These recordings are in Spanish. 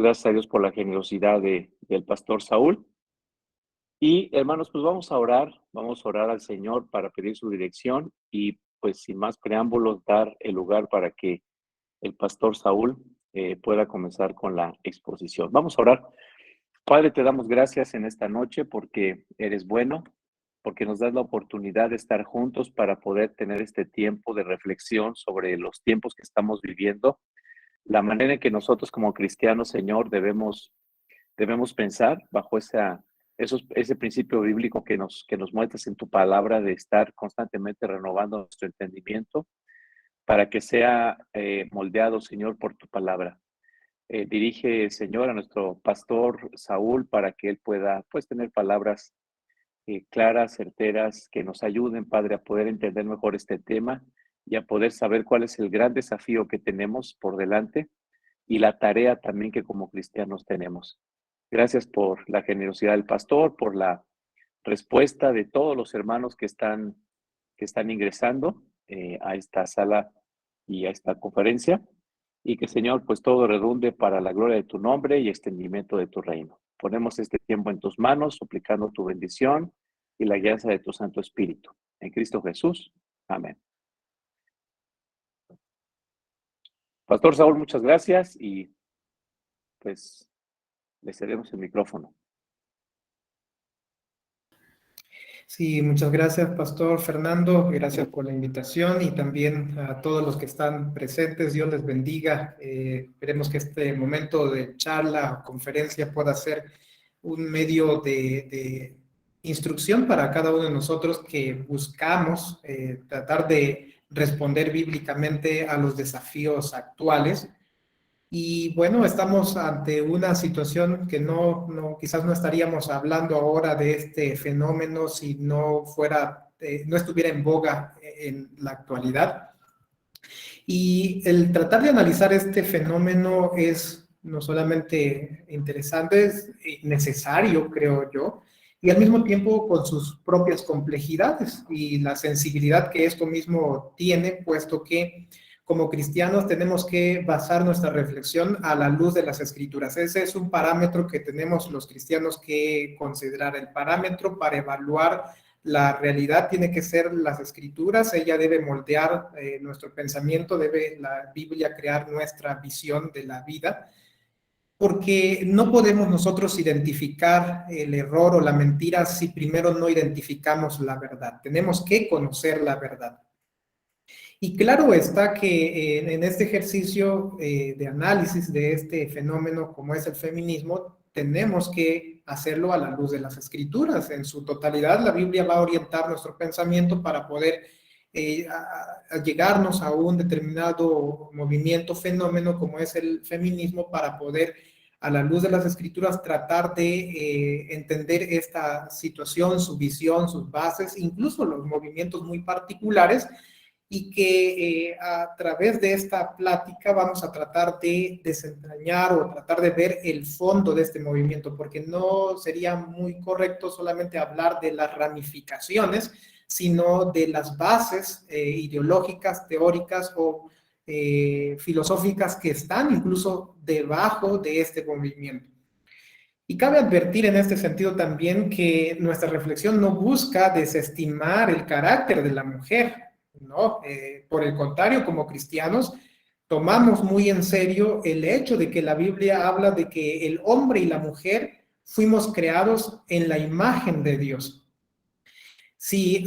Gracias a Dios por la generosidad del pastor Saúl. Y hermanos, pues vamos a orar al Señor para pedir su dirección y pues sin más preámbulos dar el lugar para que el pastor Saúl pueda comenzar con la exposición. Vamos a orar. Padre, te damos gracias en esta noche porque eres bueno, porque nos das la oportunidad de estar juntos para poder tener este tiempo de reflexión sobre los tiempos que estamos viviendo, la manera en que nosotros como cristianos, Señor, debemos pensar bajo ese principio bíblico que nos muestras en tu palabra de estar constantemente renovando nuestro entendimiento para que sea moldeado, Señor, por tu palabra. Dirige, Señor, a nuestro pastor Saúl para que él pueda, pues, tener palabras claras, certeras, que nos ayuden, Padre, a poder entender mejor este tema y a poder saber cuál es el gran desafío que tenemos por delante y la tarea también que como cristianos tenemos. Gracias por la generosidad del pastor, por la respuesta de todos los hermanos que están ingresando a esta sala y a esta conferencia. Y que, Señor, pues todo redunde para la gloria de tu nombre y extendimiento de tu reino. Ponemos este tiempo en tus manos, suplicando tu bendición y la guianza de tu Santo Espíritu. En Cristo Jesús. Amén. Pastor Saúl, muchas gracias y pues le cedemos el micrófono. Sí, muchas gracias, Pastor Fernando. Gracias por la invitación y también a todos los que están presentes. Dios les bendiga. Esperemos que este momento de charla o conferencia pueda ser un medio de instrucción para cada uno de nosotros que buscamos tratar de responder bíblicamente a los desafíos actuales. Y bueno, estamos ante una situación que quizás no estaríamos hablando ahora de este fenómeno si no estuviera en boga en la actualidad. Y el tratar de analizar este fenómeno es no solamente interesante, es necesario, creo yo, y al mismo tiempo con sus propias complejidades y la sensibilidad que esto mismo tiene, puesto que como cristianos tenemos que basar nuestra reflexión a la luz de las Escrituras. Ese es un parámetro que tenemos los cristianos que considerar. El parámetro para evaluar la realidad tiene que ser las Escrituras. Ella debe moldear nuestro pensamiento, debe la Biblia crear nuestra visión de la vida, porque no podemos nosotros identificar el error o la mentira si primero no identificamos la verdad. Tenemos que conocer la verdad. Y claro está que en este ejercicio de análisis de este fenómeno como es el feminismo, tenemos que hacerlo a la luz de las Escrituras. En su totalidad, la Biblia va a orientar nuestro pensamiento para poder a llegarnos a un determinado movimiento, fenómeno como es el feminismo, para poder a la luz de las Escrituras tratar de entender esta situación, su visión, sus bases, incluso los movimientos muy particulares, y que a través de esta plática vamos a tratar de desentrañar o tratar de ver el fondo de este movimiento, porque no sería muy correcto solamente hablar de las ramificaciones, sino de las bases ideológicas, teóricas o filosóficas que están incluso debajo de este movimiento. Y cabe advertir en este sentido también que nuestra reflexión no busca desestimar el carácter de la mujer, ¿no? Por el contrario, como cristianos, tomamos muy en serio el hecho de que la Biblia habla de que el hombre y la mujer fuimos creados en la imagen de Dios. Si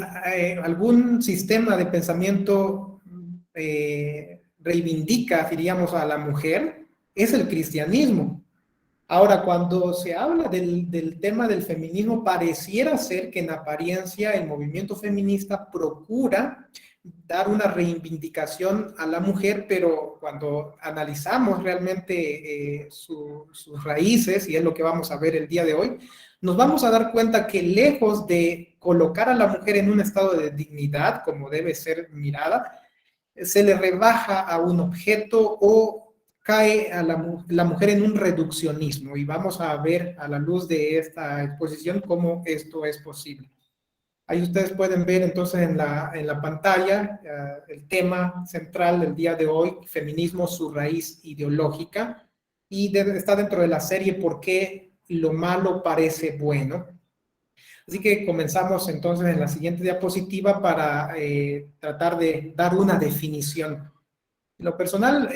algún sistema de pensamiento reivindica, diríamos, a la mujer, es el cristianismo. Ahora, cuando se habla del tema del feminismo, pareciera ser que en apariencia el movimiento feminista procura dar una reivindicación a la mujer, pero cuando analizamos realmente sus raíces, y es lo que vamos a ver el día de hoy, nos vamos a dar cuenta que lejos de colocar a la mujer en un estado de dignidad, como debe ser mirada, se le rebaja a un objeto o cae a la mujer en un reduccionismo, y vamos a ver a la luz de esta exposición cómo esto es posible. Ahí ustedes pueden ver entonces en la pantalla el tema central del día de hoy: feminismo, su raíz ideológica. y está dentro de la serie ¿Por qué lo malo parece bueno? Así que comenzamos entonces en la siguiente diapositiva para tratar de dar una definición. En lo personal,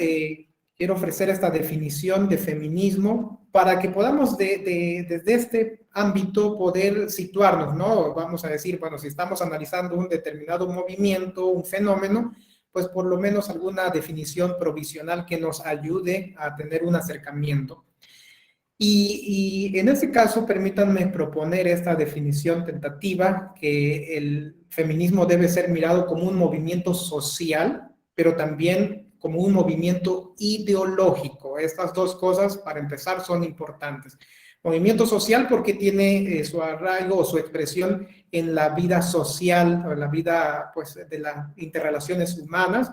quiero ofrecer esta definición de feminismo para que podamos desde este ámbito poder situarnos, ¿no? Vamos a decir, bueno, si estamos analizando un determinado movimiento, un fenómeno, pues por lo menos alguna definición provisional que nos ayude a tener un acercamiento. Y en este caso, permítanme proponer esta definición tentativa, que el feminismo debe ser mirado como un movimiento social, pero también como un movimiento ideológico. Estas dos cosas, para empezar, son importantes. Movimiento social porque tiene su arraigo o su expresión en la vida social, o en la vida pues, de las interrelaciones humanas,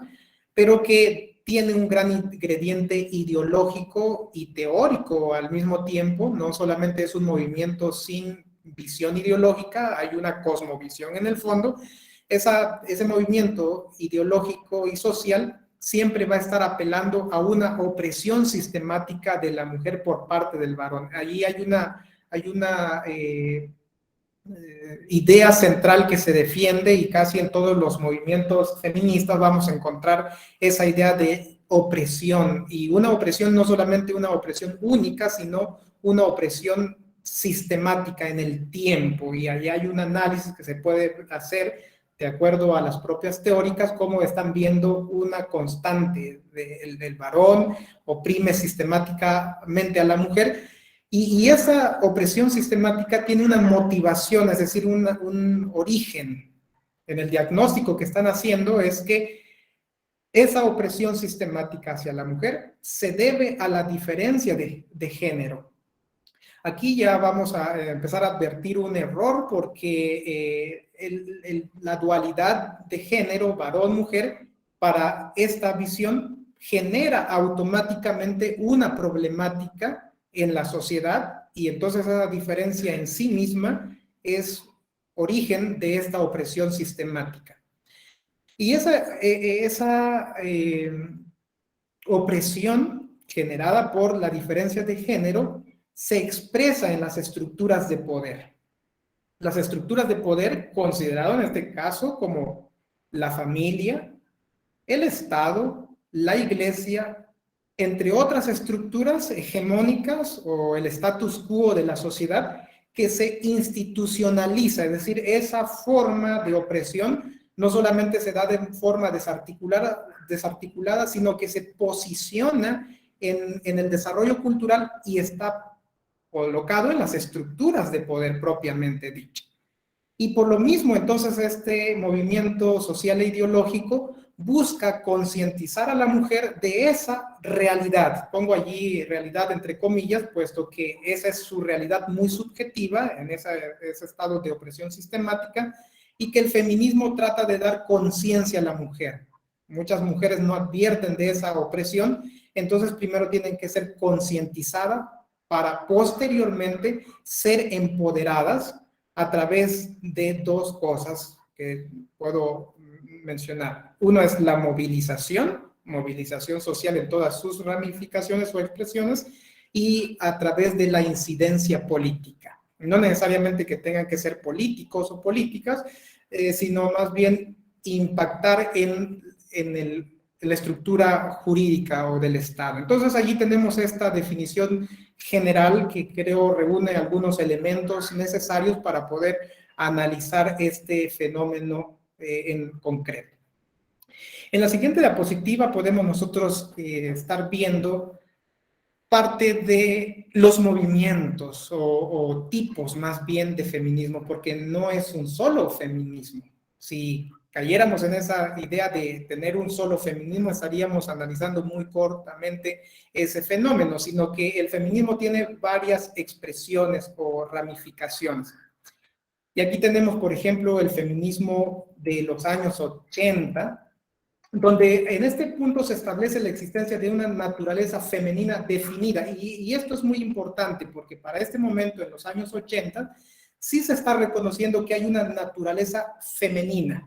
pero que tiene un gran ingrediente ideológico y teórico al mismo tiempo. No solamente es un movimiento sin visión ideológica, hay una cosmovisión en el fondo. Ese movimiento ideológico y social siempre va a estar apelando a una opresión sistemática de la mujer por parte del varón. Allí hay una idea central que se defiende, y casi en todos los movimientos feministas vamos a encontrar esa idea de opresión, y una opresión no solamente una opresión única, sino una opresión sistemática en el tiempo, y ahí hay un análisis que se puede hacer de acuerdo a las propias teóricas, cómo están viendo una constante del varón oprime sistemáticamente a la mujer. Y esa opresión sistemática tiene una motivación, es decir, un origen. En el diagnóstico que están haciendo es que esa opresión sistemática hacia la mujer se debe a la diferencia de género. Aquí ya vamos a empezar a advertir un error, porque la dualidad de género, varón-mujer, para esta visión genera automáticamente una problemática en la sociedad, y entonces esa diferencia en sí misma es origen de esta opresión sistemática. Y esa opresión generada por la diferencia de género se expresa en las estructuras de poder. Las estructuras de poder, considerado en este caso como la familia, el Estado, la Iglesia, entre otras estructuras hegemónicas o el status quo de la sociedad, que se institucionaliza, es decir, esa forma de opresión no solamente se da de forma desarticulada, sino que se posiciona en el desarrollo cultural y está colocado en las estructuras de poder propiamente dicho. Y por lo mismo, entonces, este movimiento social e ideológico busca concientizar a la mujer de esa realidad. Pongo allí realidad entre comillas, puesto que esa es su realidad muy subjetiva, en ese estado de opresión sistemática, y que el feminismo trata de dar conciencia a la mujer. Muchas mujeres no advierten de esa opresión, entonces primero tienen que ser concientizadas para posteriormente ser empoderadas a través de dos cosas que puedo mencionar. Uno es la movilización social en todas sus ramificaciones o expresiones, y a través de la incidencia política. No necesariamente que tengan que ser políticos o políticas, sino más bien impactar en la estructura jurídica o del Estado. Entonces allí tenemos esta definición general que creo reúne algunos elementos necesarios para poder analizar este fenómeno en concreto. En la siguiente diapositiva podemos nosotros estar viendo parte de los movimientos o tipos más bien de feminismo, porque no es un solo feminismo. Si cayéramos en esa idea de tener un solo feminismo, estaríamos analizando muy cortamente ese fenómeno, sino que el feminismo tiene varias expresiones o ramificaciones. Y aquí tenemos, por ejemplo, el feminismo de los años 80, donde en este punto se establece la existencia de una naturaleza femenina definida. Y esto es muy importante porque para este momento, en los años 80, sí se está reconociendo que hay una naturaleza femenina.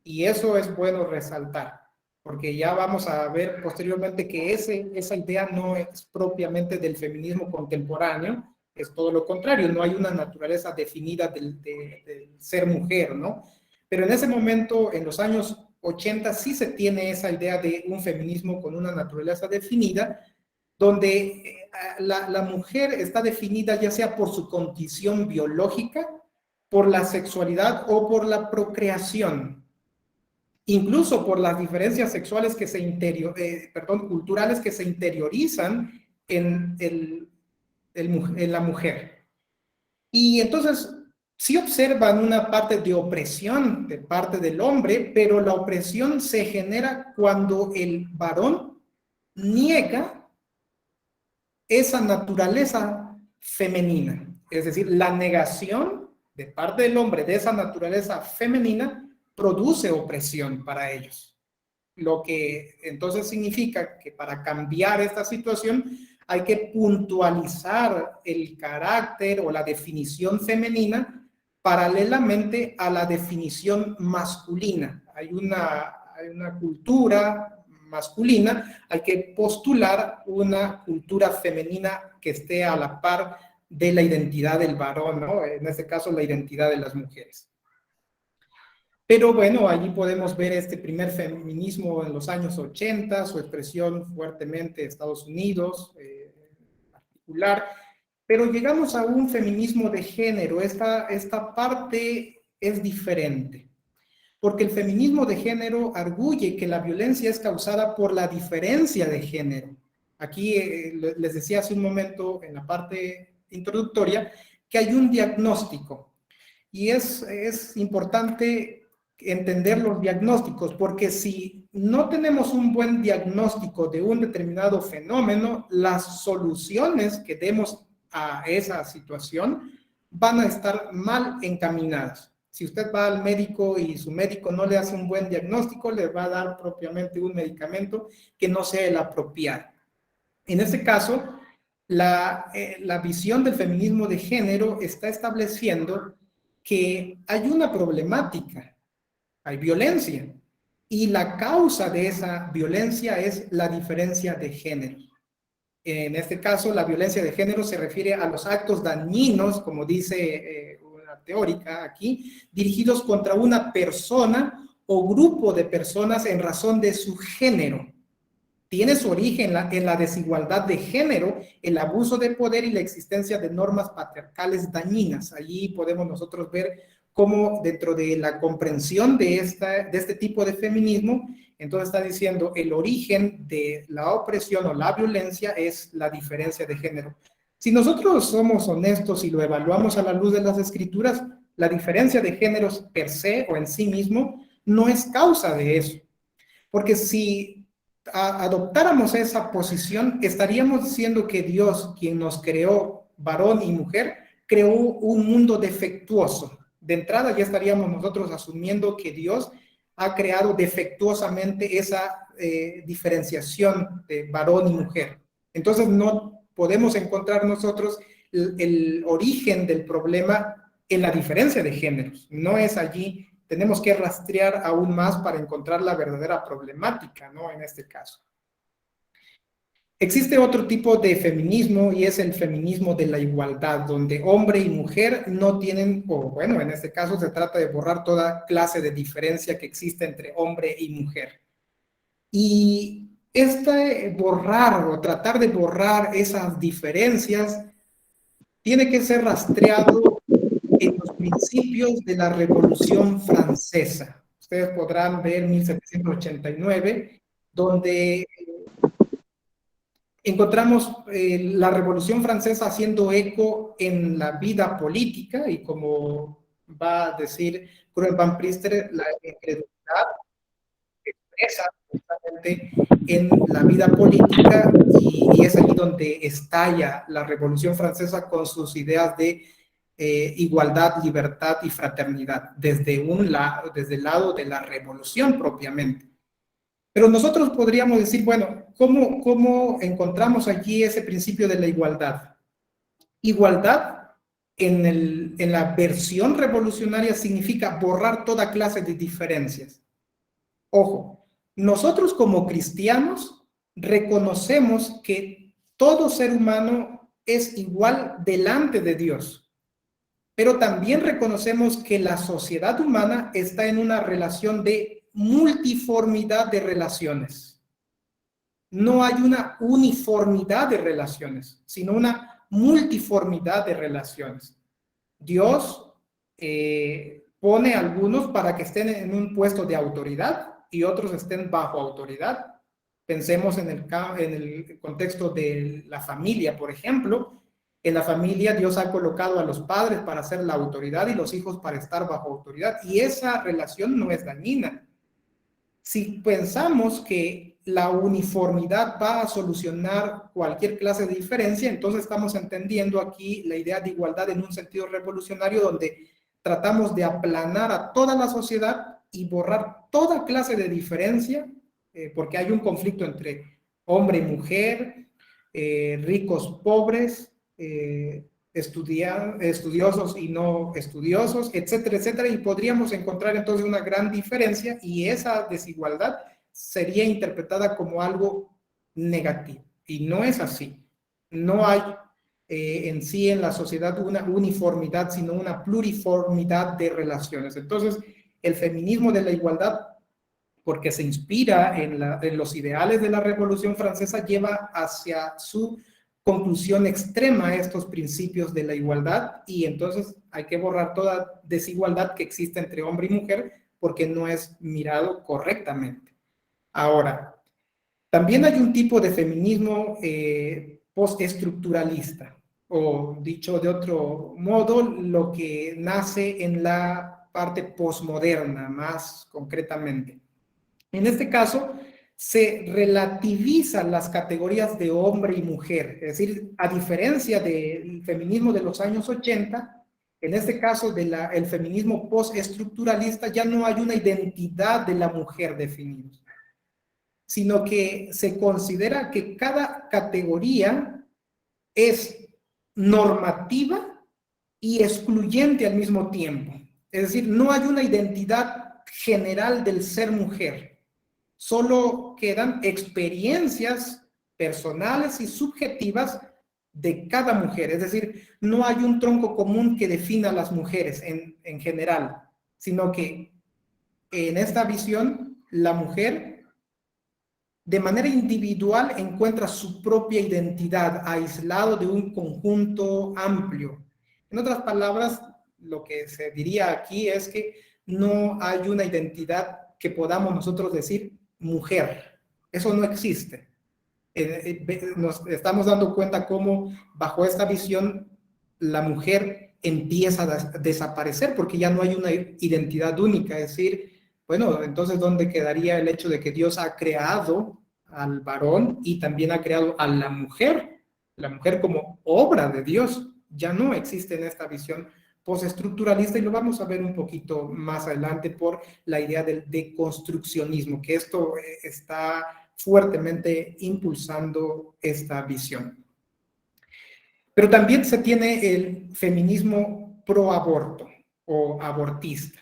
Y eso es bueno resaltar. porque ya vamos a ver posteriormente que esa idea no es propiamente del feminismo contemporáneo, es todo lo contrario, no hay una naturaleza definida del ser mujer, ¿no? Pero en ese momento, en los años 80, sí se tiene esa idea de un feminismo con una naturaleza definida, donde la mujer está definida ya sea por su condición biológica, por la sexualidad o por la procreación, incluso por las diferencias sexuales que culturales que se interiorizan en la mujer. Y entonces sí observan una parte de opresión de parte del hombre, pero la opresión se genera cuando el varón niega esa naturaleza femenina. Es decir, la negación de parte del hombre de esa naturaleza femenina produce opresión para ellos. Lo que entonces significa que para cambiar esta situación hay que puntualizar el carácter o la definición femenina paralelamente a la definición masculina. Hay una cultura masculina, hay que postular una cultura femenina que esté a la par de la identidad del varón, ¿no? En este caso, la identidad de las mujeres. Pero bueno, allí podemos ver este primer feminismo en los años 80, su expresión fuertemente en Estados Unidos, en particular. Pero llegamos a un feminismo de género. Esta parte es diferente, porque el feminismo de género arguye que la violencia es causada por la diferencia de género. Aquí les decía hace un momento en la parte introductoria que hay un diagnóstico y es importante entender los diagnósticos, porque si no tenemos un buen diagnóstico de un determinado fenómeno, las soluciones que demos a esa situación van a estar mal encaminadas. Si usted va al médico y su médico no le hace un buen diagnóstico, le va a dar propiamente un medicamento que no sea el apropiado. En este caso, la visión del feminismo de género está estableciendo que hay una problemática, hay violencia, y la causa de esa violencia es la diferencia de género. En este caso, la violencia de género se refiere a los actos dañinos, como dice una teórica aquí, dirigidos contra una persona o grupo de personas en razón de su género. Tiene su origen en la desigualdad de género, el abuso de poder y la existencia de normas patriarcales dañinas. Allí podemos nosotros ver cómo dentro de la comprensión de este tipo de feminismo, entonces está diciendo el origen de la opresión o la violencia es la diferencia de género. Si nosotros somos honestos y lo evaluamos a la luz de las escrituras, la diferencia de géneros per se o en sí mismo no es causa de eso. Porque si adoptáramos esa posición, estaríamos diciendo que Dios, quien nos creó varón y mujer, creó un mundo defectuoso. De entrada ya estaríamos nosotros asumiendo que Dios ha creado defectuosamente esa diferenciación de varón y mujer. Entonces no podemos encontrar nosotros el origen del problema en la diferencia de géneros. No es allí. Tenemos que rastrear aún más para encontrar la verdadera problemática, ¿no? En este caso. Existe otro tipo de feminismo y es el feminismo de la igualdad, donde hombre y mujer no tienen, o bueno, en este caso se trata de borrar toda clase de diferencia que existe entre hombre y mujer. Y borrar o tratar de borrar esas diferencias tiene que ser rastreado en los principios de la Revolución Francesa. Ustedes podrán ver 1789, donde encontramos la Revolución Francesa haciendo eco en la vida política y como va a decir Cruel Van Priester, la incredulidad expresa justamente en la vida política y es allí donde estalla la Revolución Francesa con sus ideas de igualdad, libertad y fraternidad desde el lado de la revolución propiamente. Pero nosotros podríamos decir, bueno, ¿cómo encontramos allí ese principio de la igualdad? Igualdad en la versión revolucionaria significa borrar toda clase de diferencias. Ojo, nosotros como cristianos reconocemos que todo ser humano es igual delante de Dios, pero también reconocemos que la sociedad humana está en una relación de multiformidad de relaciones. No hay una uniformidad de relaciones, sino una multiformidad de relaciones. Dios pone a algunos para que estén en un puesto de autoridad y otros estén bajo autoridad. Pensemos en el contexto de la familia, por ejemplo. En la familia Dios ha colocado a los padres para ser la autoridad y los hijos para estar bajo autoridad. Y esa relación no es dañina. Si pensamos que la uniformidad va a solucionar cualquier clase de diferencia, entonces estamos entendiendo aquí la idea de igualdad en un sentido revolucionario donde tratamos de aplanar a toda la sociedad y borrar toda clase de diferencia, porque hay un conflicto entre hombre y mujer, ricos, pobres, estudiosos y no estudiosos, etcétera, etcétera, y podríamos encontrar entonces una gran diferencia y esa desigualdad sería interpretada como algo negativo. Y no es así. No hay en sí en la sociedad una uniformidad, sino una pluriformidad de relaciones. Entonces, el feminismo de la igualdad, porque se inspira en los ideales de la Revolución Francesa, lleva hacia su conclusión extrema estos principios de la igualdad y entonces hay que borrar toda desigualdad que existe entre hombre y mujer porque no es mirado correctamente. Ahora, también hay un tipo de feminismo postestructuralista, o dicho de otro modo, lo que nace en la parte posmoderna, más concretamente. En este caso, se relativizan las categorías de hombre y mujer, es decir, a diferencia del feminismo de los años 80, en este caso el feminismo postestructuralista ya no hay una identidad de la mujer definida, sino que se considera que cada categoría es normativa y excluyente al mismo tiempo. Es decir, no hay una identidad general del ser mujer. Solo quedan experiencias personales y subjetivas de cada mujer. Es decir, no hay un tronco común que defina a las mujeres en general, sino que en esta visión, la mujer de manera individual encuentra su propia identidad, aislado de un conjunto amplio. En otras palabras, lo que se diría aquí es que no hay una identidad que podamos nosotros decir mujer. Eso no existe. Nos estamos dando cuenta cómo bajo esta visión la mujer empieza a desaparecer porque ya no hay una identidad única. Es decir, bueno, entonces ¿dónde quedaría el hecho de que Dios ha creado al varón y también ha creado a la mujer como obra de Dios? Ya no existe en esta visión postestructuralista y lo vamos a ver un poquito más adelante por la idea del deconstruccionismo, que esto está fuertemente impulsando esta visión. Pero también se tiene el feminismo pro aborto o abortista,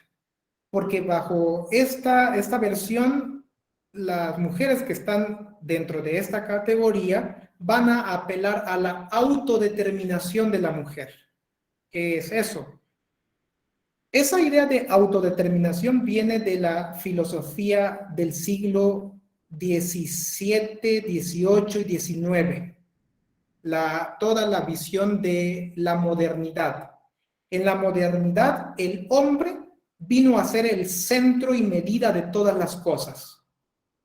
porque bajo esta versión, las mujeres que están dentro de esta categoría van a apelar a la autodeterminación de la mujer. ¿Qué es eso? Esa idea de autodeterminación viene de la filosofía del siglo XVII, XVIII y XIX. Toda la visión de la modernidad. En la modernidad, el hombre vino a ser el centro y medida de todas las cosas.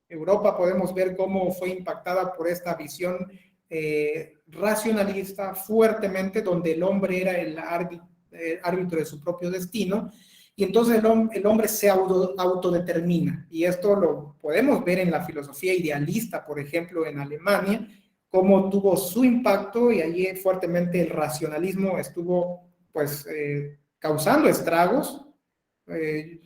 Europa podemos ver cómo fue impactada por esta visión racionalista fuertemente, donde el hombre era el árbitro de su propio destino, y entonces el hombre se autodetermina. Y esto lo podemos ver en la filosofía idealista, por ejemplo, en Alemania, cómo tuvo su impacto y allí fuertemente el racionalismo estuvo pues causando estragos.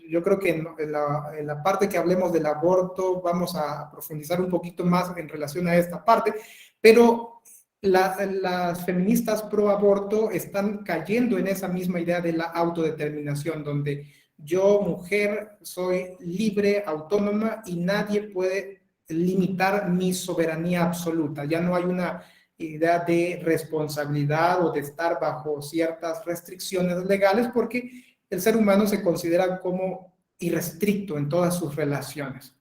Yo creo que en la parte que hablemos del aborto vamos a profundizar un poquito más en relación a esta parte, pero las feministas pro aborto están cayendo en esa misma idea de la autodeterminación, donde yo, mujer, soy libre, autónoma y nadie puede limitar mi soberanía absoluta. Ya no hay una idea de responsabilidad o de estar bajo ciertas restricciones legales porque el ser humano se considera como irrestricto en todas sus relaciones.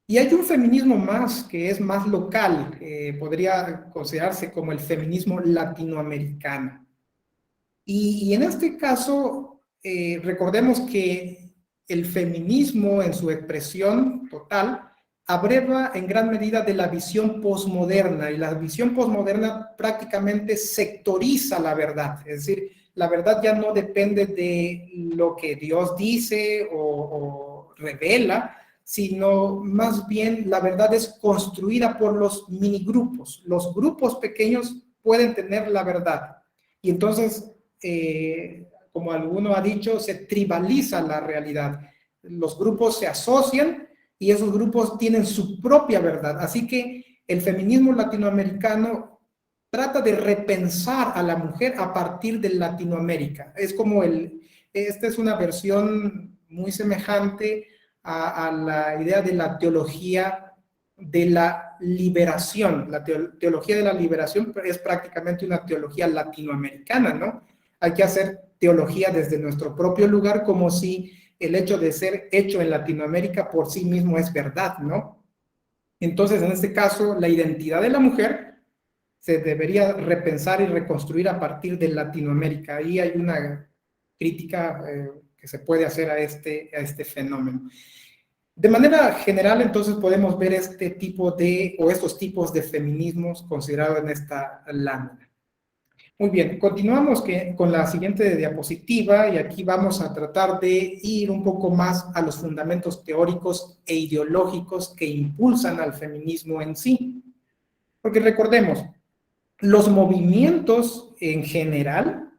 Y hay un feminismo más que es más local, podría considerarse como el feminismo latinoamericano. Y en este caso, recordemos que el feminismo en su expresión total abreva en gran medida de la visión posmoderna, y la visión posmoderna prácticamente sectoriza la verdad, es decir, la verdad ya no depende de lo que Dios dice o revela, sino más bien la verdad es construida por los minigrupos. Los grupos pequeños pueden tener la verdad. Y entonces, como alguno ha dicho, se tribaliza la realidad. Los grupos se asocian y esos grupos tienen su propia verdad. Así que el feminismo latinoamericano trata de repensar a la mujer a partir de Latinoamérica. Es como esta es una versión muy semejante a la idea de la teología de la liberación. La teología de la liberación es prácticamente una teología latinoamericana, ¿no? Hay que hacer teología desde nuestro propio lugar como si el hecho de ser hecho en Latinoamérica por sí mismo es verdad, ¿no? Entonces, en este caso, la identidad de la mujer se debería repensar y reconstruir a partir de Latinoamérica. Ahí hay una crítica que se puede hacer a este fenómeno. De manera general, entonces, podemos ver este tipo de, o estos tipos de feminismos considerados en esta lámina. Muy bien, continuamos con la siguiente diapositiva y aquí vamos a tratar de ir un poco más a los fundamentos teóricos e ideológicos que impulsan al feminismo en sí. Porque recordemos, los movimientos en general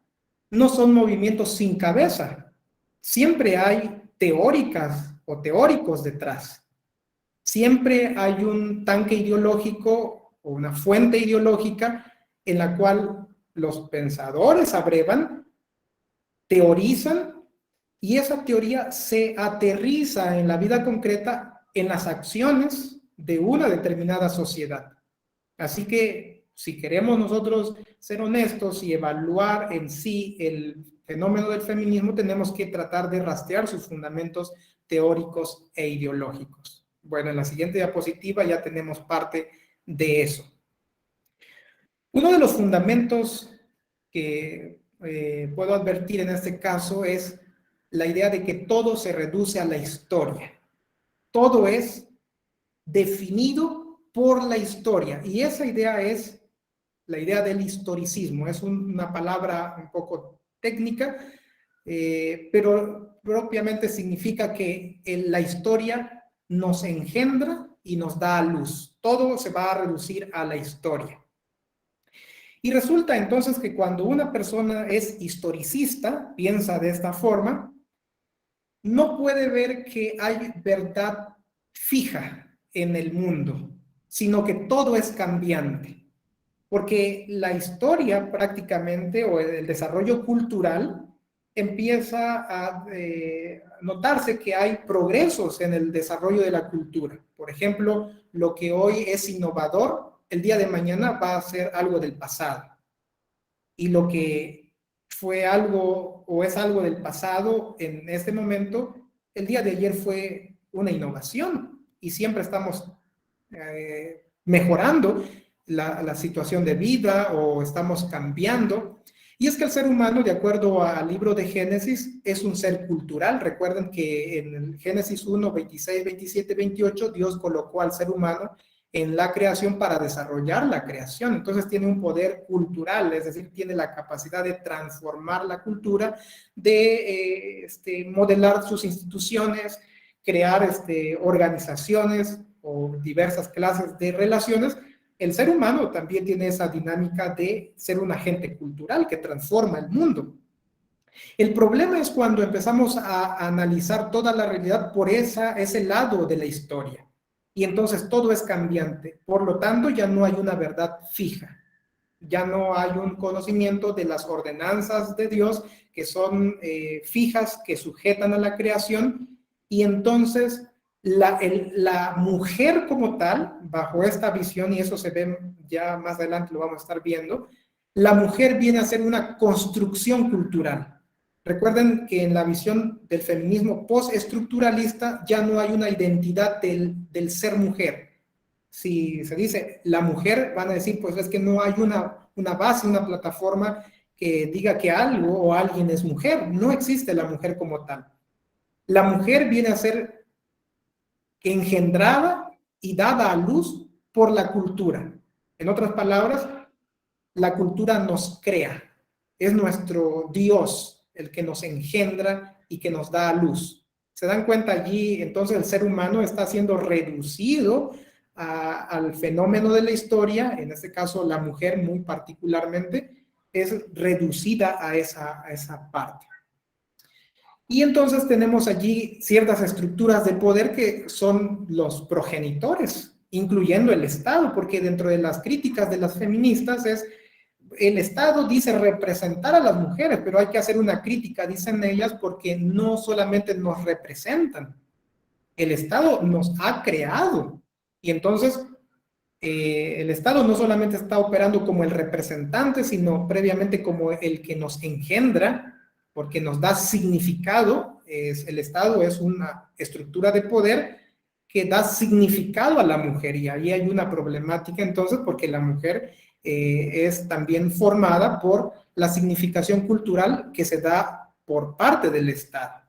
no son movimientos sin cabeza. Siempre hay teóricas o teóricos detrás. Siempre hay un tanque ideológico o una fuente ideológica en la cual los pensadores abrevan, teorizan y esa teoría se aterriza en la vida concreta en las acciones de una determinada sociedad. Así que si queremos nosotros ser honestos y evaluar en sí el fenómeno del feminismo, tenemos que tratar de rastrear sus fundamentos teóricos e ideológicos. Bueno, en la siguiente diapositiva ya tenemos parte de eso. Uno de los fundamentos que puedo advertir en este caso es la idea de que todo se reduce a la historia. Todo es definido por la historia. Y esa idea es la idea del historicismo. Es una palabra un poco técnica, pero propiamente significa que la historia nos engendra y nos da a luz. Todo se va a reducir a la historia. Y resulta entonces que cuando una persona es historicista, piensa de esta forma, no puede ver que hay verdad fija en el mundo, sino que todo es cambiante. Porque la historia prácticamente, o el desarrollo cultural, empieza a notarse que hay progresos en el desarrollo de la cultura. Por ejemplo, lo que hoy es innovador, el día de mañana va a ser algo del pasado. Y lo que fue algo o es algo del pasado en este momento, el día de ayer fue una innovación y siempre estamos mejorando la situación de vida o estamos cambiando. Y es que el ser humano, de acuerdo al libro de Génesis, es un ser cultural. Recuerden que en el Génesis 1, 26, 27, 28, Dios colocó al ser humano en la creación para desarrollar la creación. Entonces tiene un poder cultural, es decir, tiene la capacidad de transformar la cultura, de modelar sus instituciones, crear organizaciones o diversas clases de relaciones. El ser humano también tiene esa dinámica de ser un agente cultural que transforma el mundo. El problema es cuando empezamos a analizar toda la realidad por ese lado de la historia. Y entonces todo es cambiante. Por lo tanto, ya no hay una verdad fija. ya no hay un conocimiento de las ordenanzas de Dios que son fijas, que sujetan a la creación, y entonces la mujer como tal, bajo esta visión, y eso se ve ya más adelante, lo vamos a estar viendo, la mujer viene a ser una construcción cultural. Recuerden que en la visión del feminismo postestructuralista ya no hay una identidad del ser mujer. Si se dice la mujer, van a decir, pues es que no hay una base, una plataforma que diga que algo o alguien es mujer. No existe la mujer como tal. La mujer viene a ser engendrada y dada a luz por la cultura. En otras palabras, la cultura nos crea. Es nuestro Dios el que nos engendra y que nos da a luz. ¿Se dan cuenta allí? Entonces el ser humano está siendo reducido al fenómeno de la historia, en este caso la mujer muy particularmente, es reducida a esa parte. Y entonces tenemos allí ciertas estructuras de poder que son los progenitores, incluyendo el Estado, porque dentro de las críticas de las feministas es, el Estado dice representar a las mujeres, pero hay que hacer una crítica, dicen ellas, porque no solamente nos representan, el Estado nos ha creado. Y entonces el Estado no solamente está operando como el representante, sino previamente como el que nos engendra, porque nos da significado. El Estado es una estructura de poder que da significado a la mujer, y ahí hay una problemática entonces, porque la mujer es también formada por la significación cultural que se da por parte del Estado.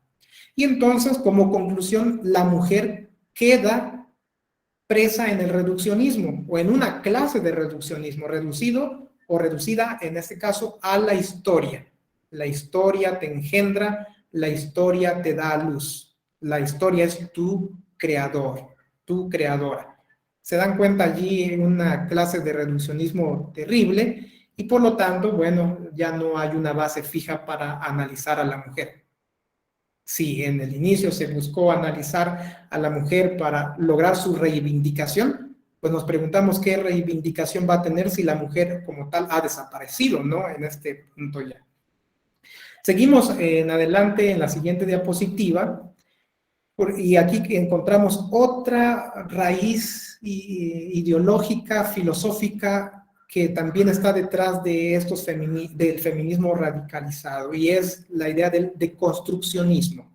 Y entonces, como conclusión, la mujer queda presa en el reduccionismo o en una clase de reduccionismo, reducido o reducida en este caso a la historia. La historia te engendra, la historia te da luz. La historia es tu creador, tu creadora. Se dan cuenta allí una clase de reduccionismo terrible y por lo tanto, bueno, ya no hay una base fija para analizar a la mujer. Si en el inicio se buscó analizar a la mujer para lograr su reivindicación, pues nos preguntamos qué reivindicación va a tener si la mujer como tal ha desaparecido, ¿no? En este punto ya. Seguimos en adelante en la siguiente diapositiva, y aquí encontramos otra raíz ideológica, filosófica, que también está detrás de del feminismo radicalizado, y es la idea del deconstruccionismo.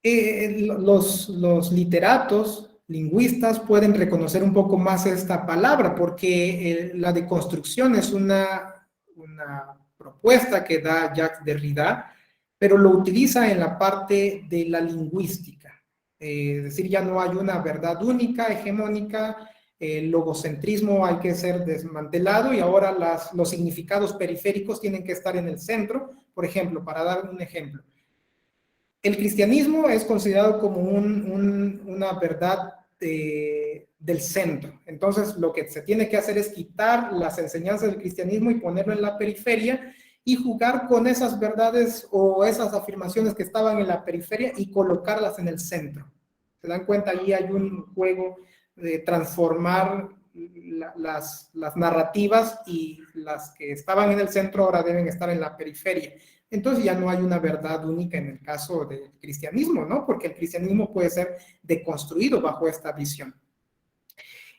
Los literatos, lingüistas, pueden reconocer un poco más esta palabra, porque la deconstrucción es una propuesta que da Jacques Derrida, pero lo utiliza en la parte de la lingüística. Es decir, ya no hay una verdad única, hegemónica, el logocentrismo hay que ser desmantelado, y ahora los significados periféricos tienen que estar en el centro. Por ejemplo, para dar un ejemplo, el cristianismo es considerado como una verdad del centro. Entonces, lo que se tiene que hacer es quitar las enseñanzas del cristianismo y ponerlo en la periferia, y jugar con esas verdades o esas afirmaciones que estaban en la periferia y colocarlas en el centro. ¿Se dan cuenta? Ahí hay un juego de transformar las narrativas, y las que estaban en el centro ahora deben estar en la periferia. Entonces ya no hay una verdad única en el caso del cristianismo, ¿no? Porque el cristianismo puede ser deconstruido bajo esta visión.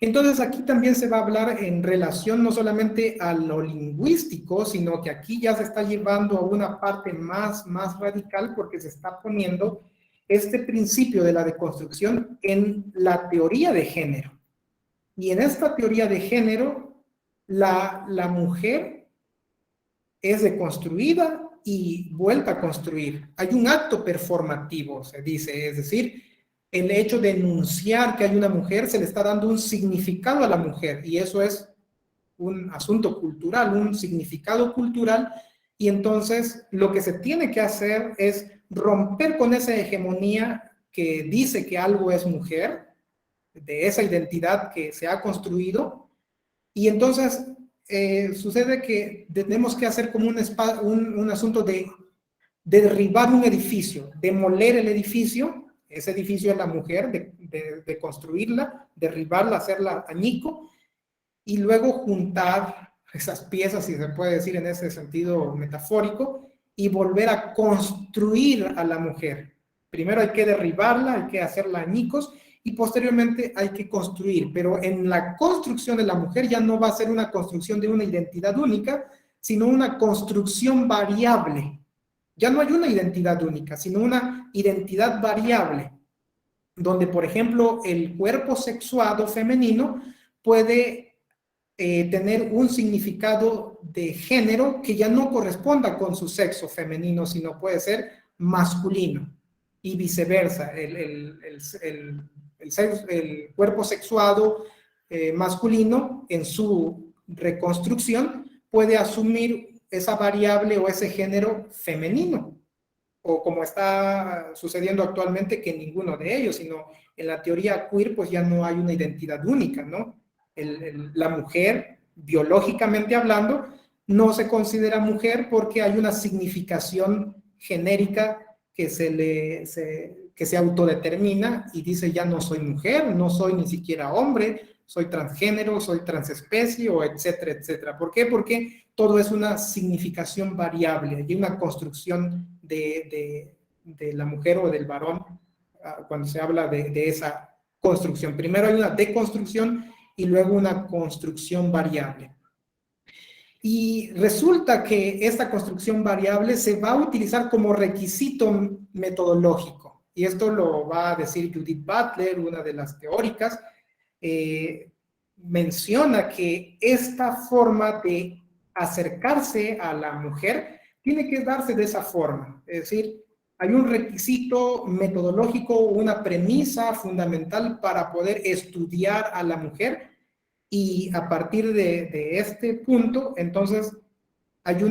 Entonces aquí también se va a hablar en relación no solamente a lo lingüístico, sino que aquí ya se está llevando a una parte más radical, porque se está poniendo este principio de la deconstrucción en la teoría de género. Y en esta teoría de género, la mujer es deconstruida y vuelta a construir. Hay un acto performativo, se dice, es decir, el hecho de enunciar que hay una mujer se le está dando un significado a la mujer, y eso es un asunto cultural, un significado cultural, y entonces lo que se tiene que hacer es romper con esa hegemonía que dice que algo es mujer, de esa identidad que se ha construido, y entonces sucede que tenemos que hacer como un asunto de derribar un edificio, demoler el edificio. Ese edificio es la mujer, de construirla, derribarla, hacerla añico, y luego juntar esas piezas, si se puede decir en ese sentido metafórico, y volver a construir a la mujer. Primero hay que derribarla, hay que hacerla añicos, y posteriormente hay que construir, pero en la construcción de la mujer ya no va a ser una construcción de una identidad única, sino una construcción variable. Ya no hay una identidad única, sino una identidad variable, donde, por ejemplo, el cuerpo sexuado femenino puede tener un significado de género que ya no corresponda con su sexo femenino, sino puede ser masculino, y viceversa. El cuerpo sexuado masculino, en su reconstrucción, puede asumir esa variable o ese género femenino, o como está sucediendo actualmente, que ninguno de ellos, sino en la teoría queer, pues ya no hay una identidad única, ¿no? La mujer, biológicamente hablando, no se considera mujer porque hay una significación genérica que que se autodetermina y dice: ya no soy mujer, no soy ni siquiera hombre, soy transgénero, soy transespecie, o etcétera, etcétera. ¿Por qué? Porque todo es una significación variable y una construcción de la mujer o del varón cuando se habla de esa construcción. Primero hay una deconstrucción y luego una construcción variable. Y resulta que esta construcción variable se va a utilizar como requisito metodológico. Y esto lo va a decir Judith Butler, una de las teóricas. Menciona que esta forma de acercarse a la mujer tiene que darse de esa forma. Es decir, hay un requisito metodológico, una premisa fundamental para poder estudiar a la mujer, y a partir de este punto, entonces, hay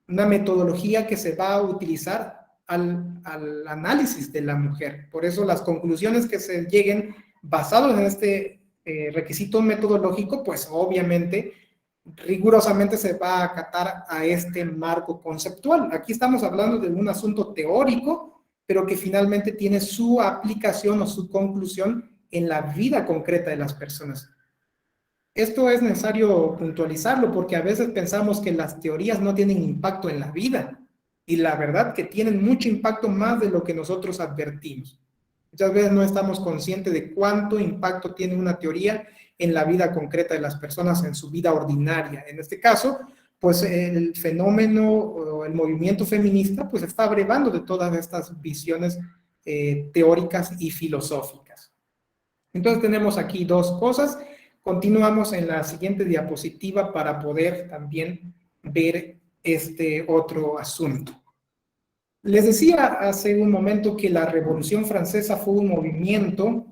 una metodología que se va a utilizar al análisis de la mujer. Por eso las conclusiones que se lleguen basados en este requisito metodológico, pues obviamente, rigurosamente se va a acatar a este marco conceptual. Aquí estamos hablando de un asunto teórico, pero que finalmente tiene su aplicación o su conclusión en la vida concreta de las personas. Esto es necesario puntualizarlo porque a veces pensamos que las teorías no tienen impacto en la vida, y la verdad que tienen mucho impacto, más de lo que nosotros advertimos. Muchas veces no estamos conscientes de cuánto impacto tiene una teoría en la vida concreta de las personas, en su vida ordinaria. En este caso, pues el fenómeno o el movimiento feminista pues está abrevando de todas estas visiones teóricas y filosóficas. Entonces tenemos aquí dos cosas. Continuamos en la siguiente diapositiva para poder también ver este otro asunto. Les decía hace un momento que la Revolución Francesa fue un movimiento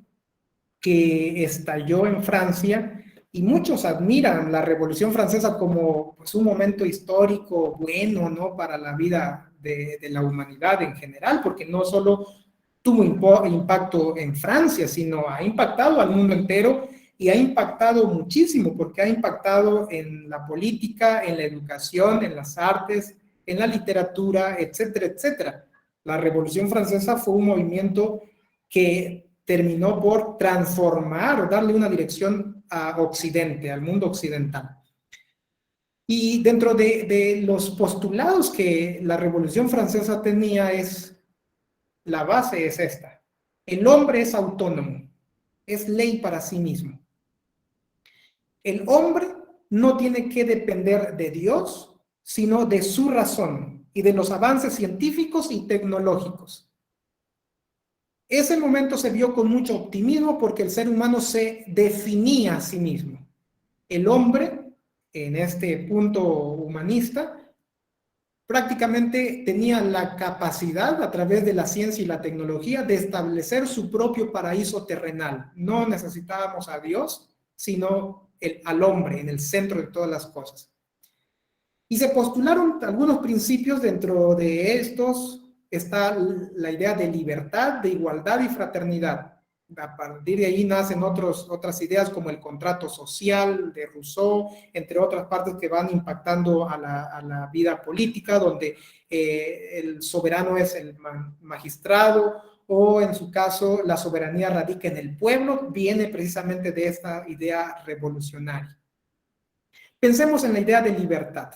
que estalló en Francia, y muchos admiran la Revolución Francesa como pues, un momento histórico bueno, ¿no?, para la vida de la humanidad en general, porque no solo tuvo impacto en Francia, sino ha impactado al mundo entero, y ha impactado muchísimo, porque ha impactado en la política, en la educación, en las artes, en la literatura, etcétera, etcétera. La Revolución Francesa fue un movimiento que terminó por transformar o darle una dirección a Occidente, al mundo occidental. Y dentro de los postulados que la Revolución Francesa tenía, la base es esta: el hombre es autónomo, es ley para sí mismo. El hombre no tiene que depender de Dios, sino de su razón y de los avances científicos y tecnológicos. Ese momento se vio con mucho optimismo porque el ser humano se definía a sí mismo. El hombre, en este punto humanista, prácticamente tenía la capacidad, a través de la ciencia y la tecnología, de establecer su propio paraíso terrenal. No necesitábamos a Dios, sino al hombre en el centro de todas las cosas. Y se postularon algunos principios. Dentro de estos está la idea de libertad, de igualdad y fraternidad. A partir de ahí nacen otras ideas, como el contrato social de Rousseau, entre otras partes que van impactando a la vida política, donde el soberano es el magistrado, o en su caso la soberanía radica en el pueblo. Viene precisamente de esta idea revolucionaria. Pensemos en la idea de libertad.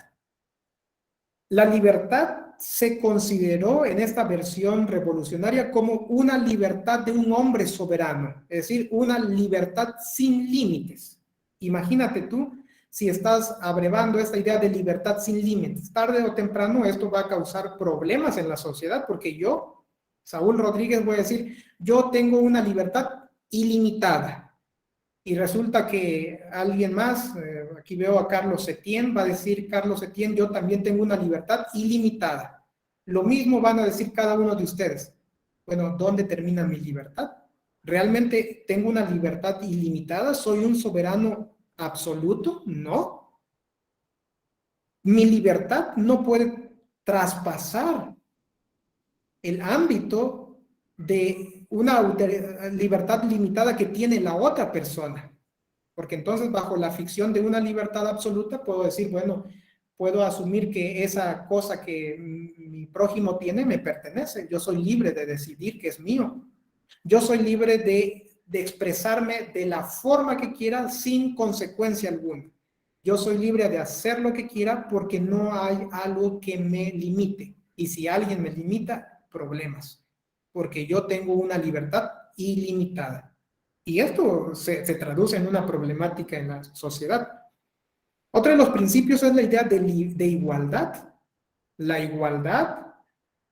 La libertad se consideró en esta versión revolucionaria como una libertad de un hombre soberano, es decir, una libertad sin límites. Imagínate tú si estás abrevando esta idea de libertad sin límites. Tarde o temprano esto va a causar problemas en la sociedad, porque yo, Saúl Rodríguez, voy a decir, yo tengo una libertad ilimitada. Y resulta que alguien más, aquí veo a Carlos Septién, va a decir Carlos Septién, yo también tengo una libertad ilimitada. Lo mismo van a decir cada uno de ustedes. Bueno, ¿dónde termina mi libertad? ¿Realmente tengo una libertad ilimitada? ¿Soy un soberano absoluto? No. Mi libertad no puede traspasar el ámbito de una libertad limitada que tiene la otra persona. Porque entonces, bajo la ficción de una libertad absoluta, puedo decir, bueno, puedo asumir que esa cosa que mi prójimo tiene me pertenece. Yo soy libre de decidir que es mío. Yo soy libre de expresarme de la forma que quiera sin consecuencia alguna. Yo soy libre de hacer lo que quiera porque no hay algo que me limite. Y si alguien me limita, problemas. Porque yo tengo una libertad ilimitada. Y esto se traduce en una problemática en la sociedad. Otro de los principios es la idea de igualdad. La igualdad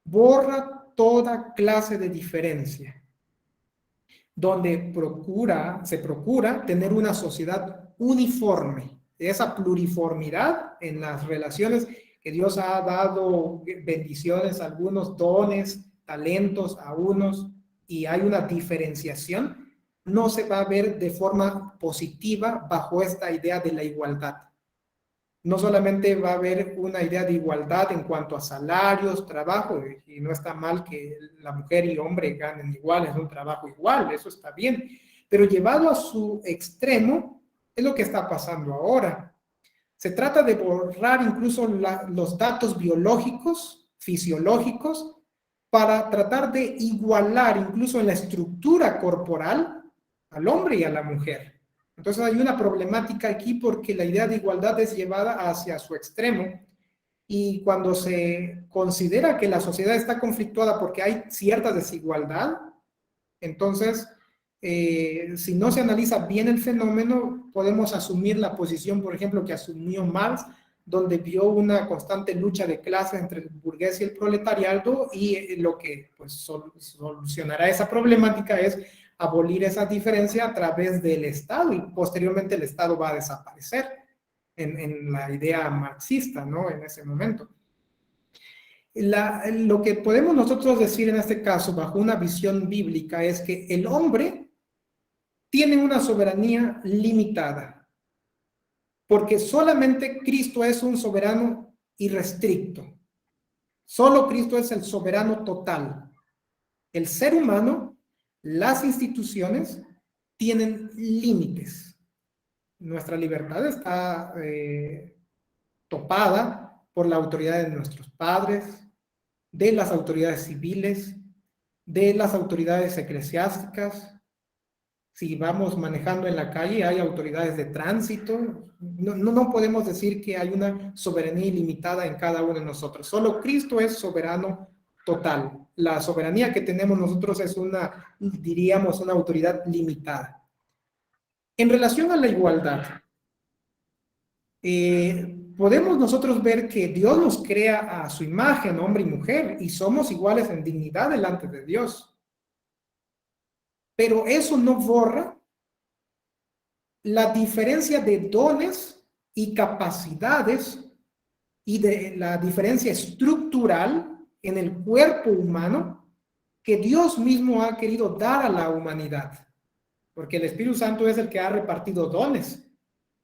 borra toda clase de diferencia, donde se procura tener una sociedad uniforme. Esa pluriformidad en las relaciones que Dios ha dado bendiciones, algunos dones, talentos a unos, y hay una diferenciación, no se va a ver de forma positiva bajo esta idea de la igualdad. No solamente va a haber una idea de igualdad en cuanto a salarios, trabajo, y no está mal que la mujer y hombre ganen igual, es un trabajo igual, eso está bien, pero llevado a su extremo es lo que está pasando ahora. Se trata de borrar incluso los datos biológicos, fisiológicos, para tratar de igualar incluso en la estructura corporal al hombre y a la mujer. Entonces hay una problemática aquí porque la idea de igualdad es llevada hacia su extremo, y cuando se considera que la sociedad está conflictuada porque hay cierta desigualdad, entonces si no se analiza bien el fenómeno, podemos asumir la posición, por ejemplo, que asumió Marx, donde vio una constante lucha de clases entre el burgués y el proletariado, y lo que pues, solucionará esa problemática es abolir esa diferencia a través del Estado, y posteriormente el Estado va a desaparecer en la idea marxista, ¿no? En ese momento. Lo que podemos nosotros decir en este caso, bajo una visión bíblica, es que el hombre tiene una soberanía limitada, porque solamente Cristo es un soberano irrestricto. Solo Cristo es el soberano total. El ser humano, las instituciones, tienen límites. Nuestra libertad está topada por la autoridad de nuestros padres, de las autoridades civiles, de las autoridades eclesiásticas. Si vamos manejando en la calle, hay autoridades de tránsito. No podemos decir que hay una soberanía ilimitada en cada uno de nosotros. Solo Cristo es soberano total. La soberanía que tenemos nosotros es diríamos, una autoridad limitada. En relación a la igualdad, podemos nosotros ver que Dios nos crea a su imagen, hombre y mujer, y somos iguales en dignidad delante de Dios. Pero eso no borra la diferencia de dones y capacidades y de la diferencia estructural en el cuerpo humano que Dios mismo ha querido dar a la humanidad. Porque el Espíritu Santo es el que ha repartido dones.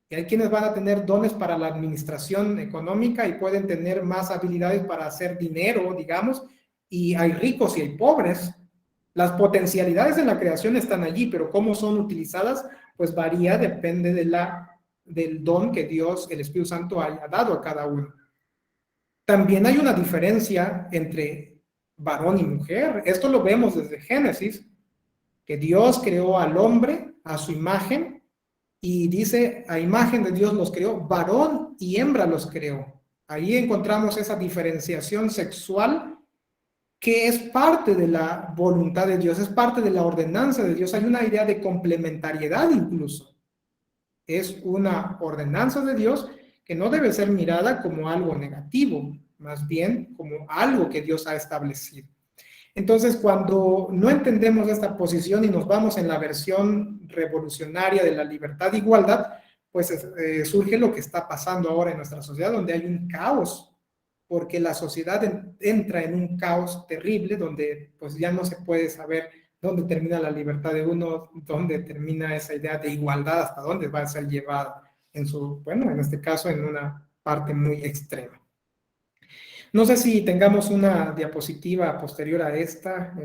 Y hay quienes van a tener dones para la administración económica y pueden tener más habilidades para hacer dinero, digamos, y hay ricos y hay pobres. Las potencialidades en la creación están allí, pero cómo son utilizadas, pues varía, depende del don que Dios, el Espíritu Santo, haya dado a cada uno. También hay una diferencia entre varón y mujer. Esto lo vemos desde Génesis, que Dios creó al hombre a su imagen, Y dice, a imagen de Dios los creó, varón y hembra los creó. Ahí encontramos esa diferenciación sexual que es parte de la voluntad de Dios, es parte de la ordenanza de Dios. Hay una idea de complementariedad incluso. Es una ordenanza de Dios que no debe ser mirada como algo negativo, más bien como algo que Dios ha establecido. Entonces, cuando no entendemos esta posición y nos vamos en la versión revolucionaria de la libertad e igualdad, pues surge lo que está pasando ahora en nuestra sociedad, donde hay un caos, porque la sociedad entra en un caos terrible, donde pues ya no se puede saber dónde termina la libertad de uno, dónde termina esa idea de igualdad, hasta dónde va a ser llevada en su, bueno, en este caso, en una parte muy extrema. No sé si tengamos una diapositiva posterior a esta,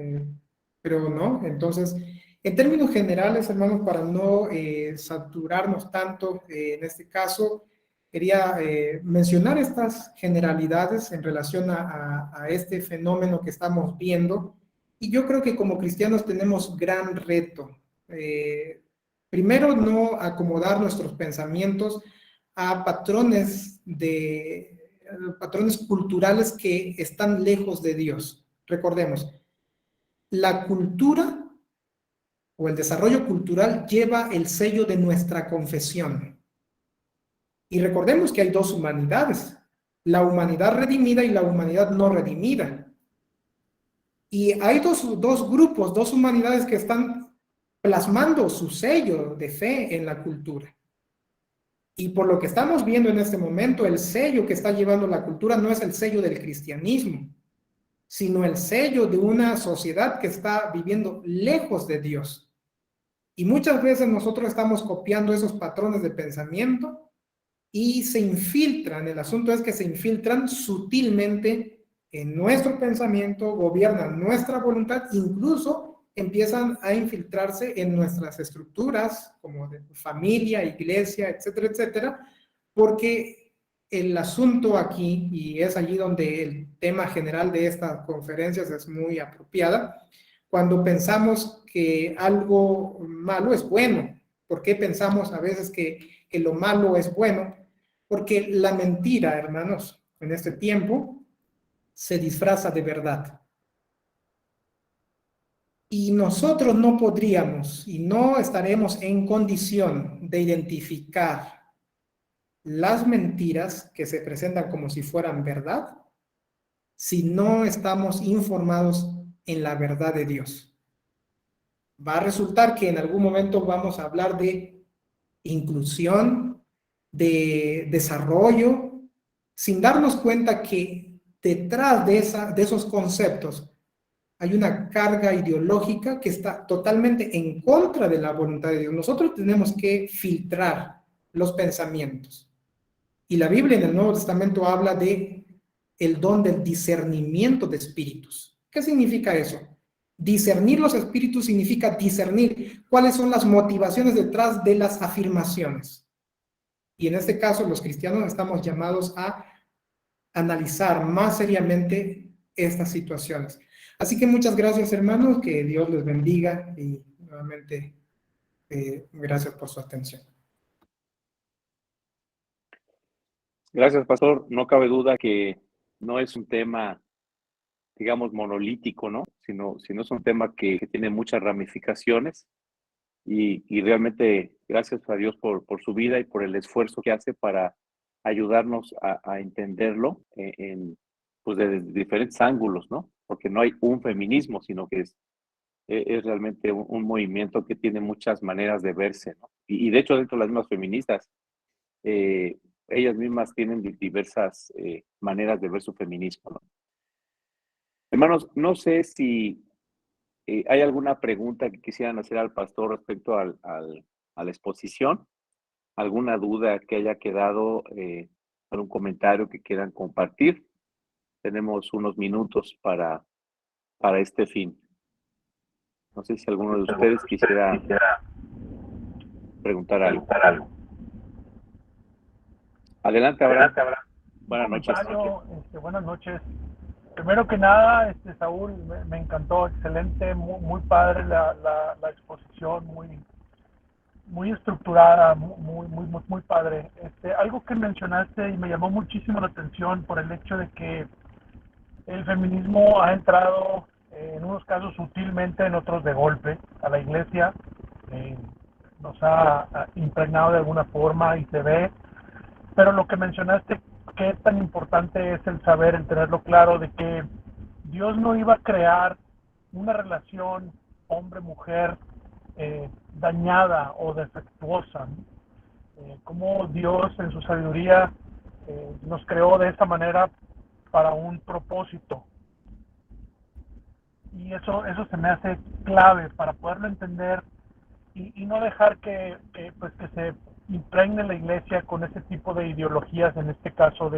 pero no. Entonces, en términos generales, hermanos, para no saturarnos tanto en este caso, quería mencionar estas generalidades en relación a este fenómeno que estamos viendo. Y yo creo que como cristianos tenemos gran reto. Primero, no acomodar nuestros pensamientos a patrones culturales que están lejos de Dios. Recordemos, la cultura o el desarrollo cultural lleva el sello de nuestra confesión. Y recordemos que hay dos humanidades, la humanidad redimida y la humanidad no redimida. Y hay dos grupos, dos humanidades que están plasmando su sello de fe en la cultura. Y por lo que estamos viendo en este momento, el sello que está llevando la cultura no es el sello del cristianismo, sino el sello de una sociedad que está viviendo lejos de Dios. Y muchas veces nosotros estamos copiando esos patrones de pensamiento y se infiltran, el asunto es que se infiltran sutilmente en nuestro pensamiento, gobiernan nuestra voluntad, incluso empiezan a infiltrarse en nuestras estructuras, como de familia, iglesia, etcétera, etcétera, porque el asunto aquí, y es allí donde el tema general de estas conferencias es muy apropiada, cuando pensamos que algo malo es bueno. ¿Por qué pensamos a veces que lo malo es bueno? Porque la mentira, hermanos, en este tiempo se disfraza de verdad. Y nosotros no podríamos y no estaremos en condición de identificar las mentiras que se presentan como si fueran verdad si no estamos informados en la verdad de Dios. Va a resultar que en algún momento vamos a hablar de inclusión, de desarrollo, sin darnos cuenta que detrás de esos conceptos hay una carga ideológica que está totalmente en contra de la voluntad de Dios. Nosotros tenemos que filtrar los pensamientos. Y la Biblia en el Nuevo Testamento habla de el don del discernimiento de espíritus. ¿Qué significa eso? Discernir los espíritus significa discernir cuáles son las motivaciones detrás de las afirmaciones. Y en este caso, los cristianos estamos llamados a analizar más seriamente estas situaciones. Así que muchas gracias, hermanos, que Dios les bendiga y nuevamente gracias por su atención. Gracias, pastor. No cabe duda que no es un tema, digamos, monolítico, ¿no? Sino es un tema que tiene muchas ramificaciones y realmente gracias a Dios por su vida y por el esfuerzo que hace para ayudarnos a entenderlo pues desde diferentes ángulos, ¿no? Porque no hay un feminismo, sino que es realmente un movimiento que tiene muchas maneras de verse, ¿no? Y de hecho, dentro de las mismas feministas, eh, ellas mismas tienen diversas maneras de ver su feminismo, ¿no? Hermanos, no sé si hay alguna pregunta que quisieran hacer al pastor respecto a la exposición, alguna duda que haya quedado, algún comentario que quieran compartir. Tenemos unos minutos para este fin. No sé si alguno de ustedes quisiera preguntar algo. Adelante, Abraham. Buenas noches. Buenas noches. Primero que nada, Saúl, me encantó, excelente, muy padre la exposición, muy estructurada, muy padre. Algo que mencionaste y me llamó muchísimo la atención por el hecho de que el feminismo ha entrado en unos casos sutilmente, en otros de golpe, a la iglesia. eh, Nos ha impregnado de alguna forma y se ve, pero lo que mencionaste, qué tan importante es el saber, el tenerlo claro, de que Dios no iba a crear una relación hombre-mujer dañada o defectuosa, ¿no? Cómo Dios en su sabiduría nos creó de esa manera para un propósito. Y eso se me hace clave para poderlo entender y no dejar pues que se impregne la iglesia con ese tipo de ideologías, en este caso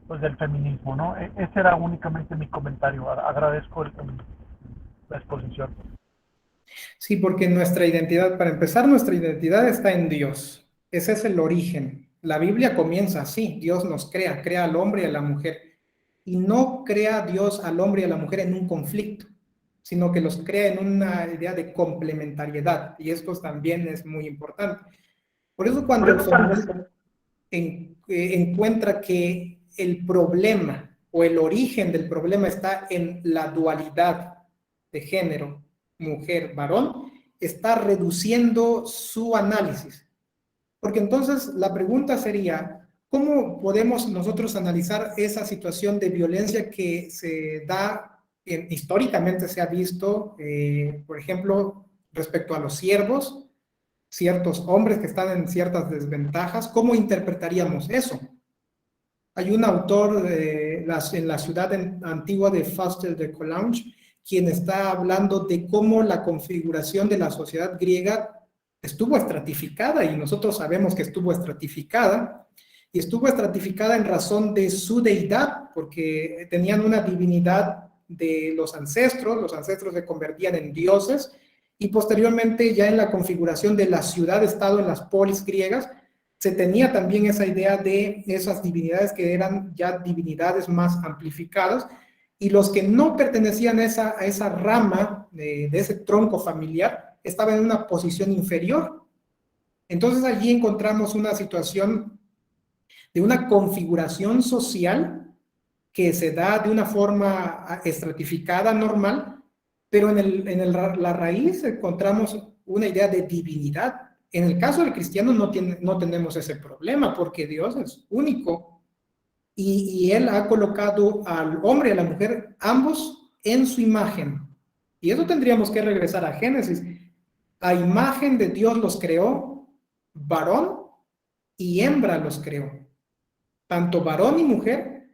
pues del feminismo, ¿no? Ese era únicamente mi comentario. Agradezco la exposición. Sí, porque nuestra identidad, para empezar, nuestra identidad está en Dios. Ese es el origen. La Biblia comienza así. Dios nos crea al hombre y a la mujer. Y no crea Dios al hombre y a la mujer en un conflicto, sino que los crea en una idea de complementariedad. Y esto también es muy importante. Por eso cuando el feminismo encuentra que el problema o el origen del problema está en la dualidad de género, mujer, varón, está reduciendo su análisis. Porque entonces la pregunta sería, ¿cómo podemos nosotros analizar esa situación de violencia que se da, históricamente se ha visto, por ejemplo, respecto a los siervos, ciertos hombres que están en ciertas desventajas? ¿Cómo interpretaríamos eso? Hay un autor en la ciudad antigua de Foster de Coulanges, quien está hablando de cómo la configuración de la sociedad griega estuvo estratificada, y nosotros sabemos que estuvo estratificada, y estuvo estratificada en razón de su deidad, porque tenían una divinidad de los ancestros se convertían en dioses, y posteriormente ya en la configuración de la ciudad-estado en las polis griegas, se tenía también esa idea de esas divinidades que eran ya divinidades más amplificadas, y los que no pertenecían a esa rama de ese tronco familiar estaban en una posición inferior. Entonces allí encontramos una situación de una configuración social que se da de una forma estratificada, normal, pero la raíz encontramos una idea de divinidad. En el caso del cristiano no tenemos ese problema, porque Dios es único y Él ha colocado al hombre y a la mujer ambos en su imagen. Y eso tendríamos que regresar a Génesis. A imagen de Dios los creó, varón y hembra los creó. Tanto varón y mujer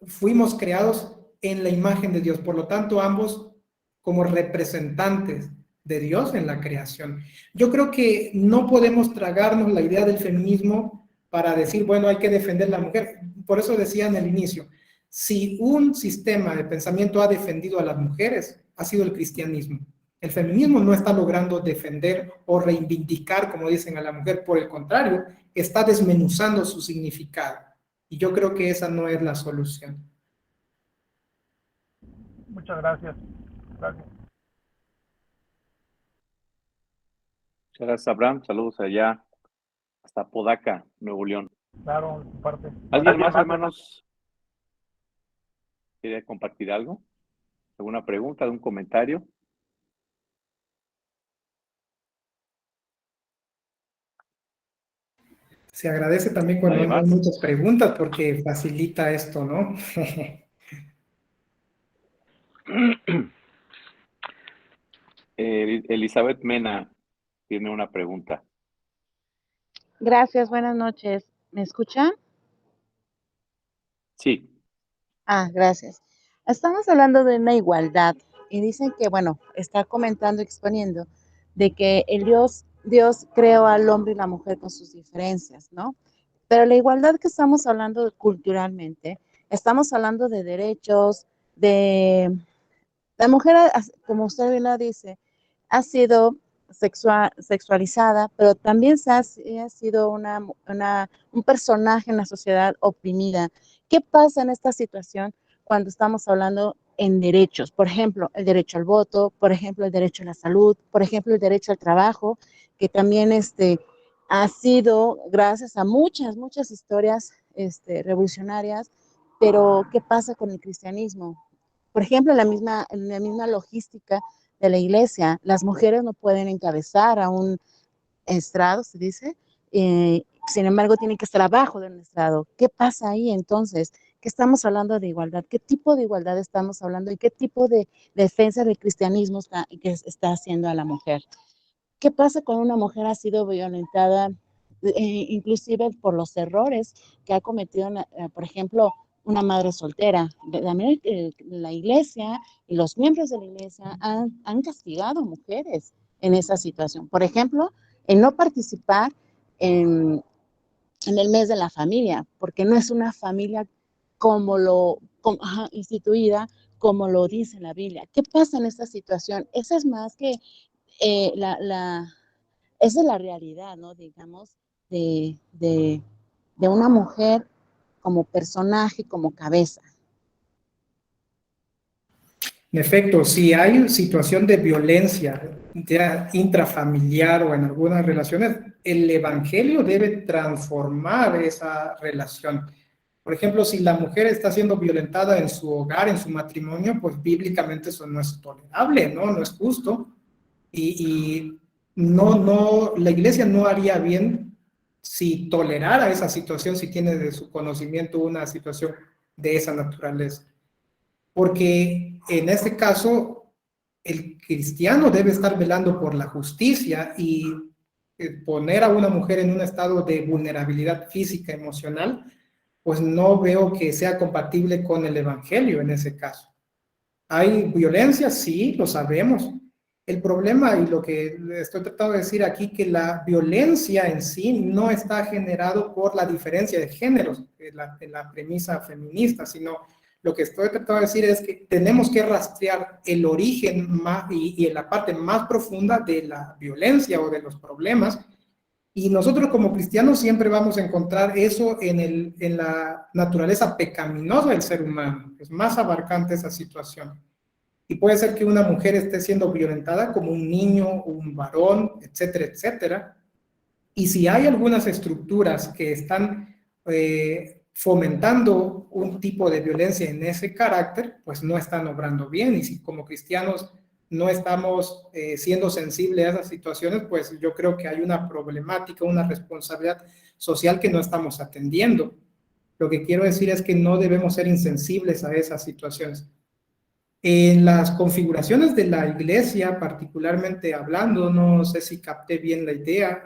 fuimos creados en la imagen de Dios. Por lo tanto, ambos como representantes de Dios en la creación. Yo creo que no podemos tragarnos la idea del feminismo para decir, bueno, hay que defender a la mujer. Por eso decía en el inicio, si un sistema de pensamiento ha defendido a las mujeres, ha sido el cristianismo. El feminismo no está logrando defender o reivindicar, como dicen, a la mujer. Por el contrario, está desmenuzando su significado. Y yo creo que esa no es la solución. Muchas gracias. Gracias. Muchas gracias, Abraham. Saludos allá hasta Podaca, Nuevo León. Claro, parte. ¿Alguien más, hermanos, quiere compartir algo? ¿Alguna pregunta, algún comentario? Se agradece también cuando hay muchas preguntas porque facilita esto, ¿no? Elizabeth Mena tiene una pregunta. Gracias, buenas noches. ¿Me escuchan? Sí. Gracias. Estamos hablando de una igualdad y dicen que, bueno, está comentando, exponiendo de que Dios creó al hombre y la mujer con sus diferencias, ¿no? Pero la igualdad que estamos hablando culturalmente, estamos hablando de derechos, de la mujer, como usted bien lo dice, ha sido sexualizada, pero también ha sido un personaje en la sociedad oprimida. ¿Qué pasa en esta situación cuando estamos hablando en derechos? Por ejemplo, el derecho al voto, por ejemplo, el derecho a la salud, por ejemplo, el derecho al trabajo, que también ha sido gracias a muchas historias revolucionarias, pero ¿qué pasa con el cristianismo? Por ejemplo, en la misma logística de la iglesia, las mujeres no pueden encabezar a un estrado, se dice, sin embargo, tienen que estar abajo de un estrado. ¿Qué pasa ahí entonces? ¿Qué estamos hablando de igualdad? ¿Qué tipo de igualdad estamos hablando y qué tipo de defensa del cristianismo está haciendo a la mujer? ¿Qué pasa cuando una mujer ha sido violentada, inclusive por los errores que ha cometido, por ejemplo, una madre soltera? La iglesia y los miembros de la iglesia han castigado a mujeres en esa situación. Por ejemplo, en no participar en el mes de la familia, porque no es una familia instituida como lo dice la Biblia. ¿Qué pasa en esta situación? Esa es más que eh, la, la, esa es la realidad, ¿no? Digamos, de una mujer como personaje, como cabeza. En efecto, si hay situación de violencia ya intrafamiliar o en algunas relaciones, el evangelio debe transformar esa relación. Por ejemplo, si la mujer está siendo violentada en su hogar, en su matrimonio, pues bíblicamente eso no es tolerable, ¿no? No es justo. Y no, la iglesia no haría bien si tolerara esa situación, si tiene de su conocimiento una situación de esa naturaleza. Porque en este caso, el cristiano debe estar velando por la justicia y poner a una mujer en un estado de vulnerabilidad física, emocional, pues no veo que sea compatible con el evangelio en ese caso. ¿Hay violencia? Sí, lo sabemos. El problema y lo que estoy tratando de decir aquí, que la violencia en sí no está generado por la diferencia de géneros, en la premisa feminista, sino lo que estoy tratando de decir es que tenemos que rastrear el origen y en la parte más profunda de la violencia o de los problemas. Y nosotros como cristianos siempre vamos a encontrar eso en la naturaleza pecaminosa del ser humano. Es más abarcante esa situación. Y puede ser que una mujer esté siendo violentada como un niño, un varón, etcétera, etcétera. Y si hay algunas estructuras que están fomentando un tipo de violencia en ese carácter, pues no están obrando bien. Y si como cristianos no estamos siendo sensibles a esas situaciones, pues yo creo que hay una problemática, una responsabilidad social que no estamos atendiendo. Lo que quiero decir es que no debemos ser insensibles a esas situaciones. En las configuraciones de la iglesia, particularmente hablando, no sé si capté bien la idea,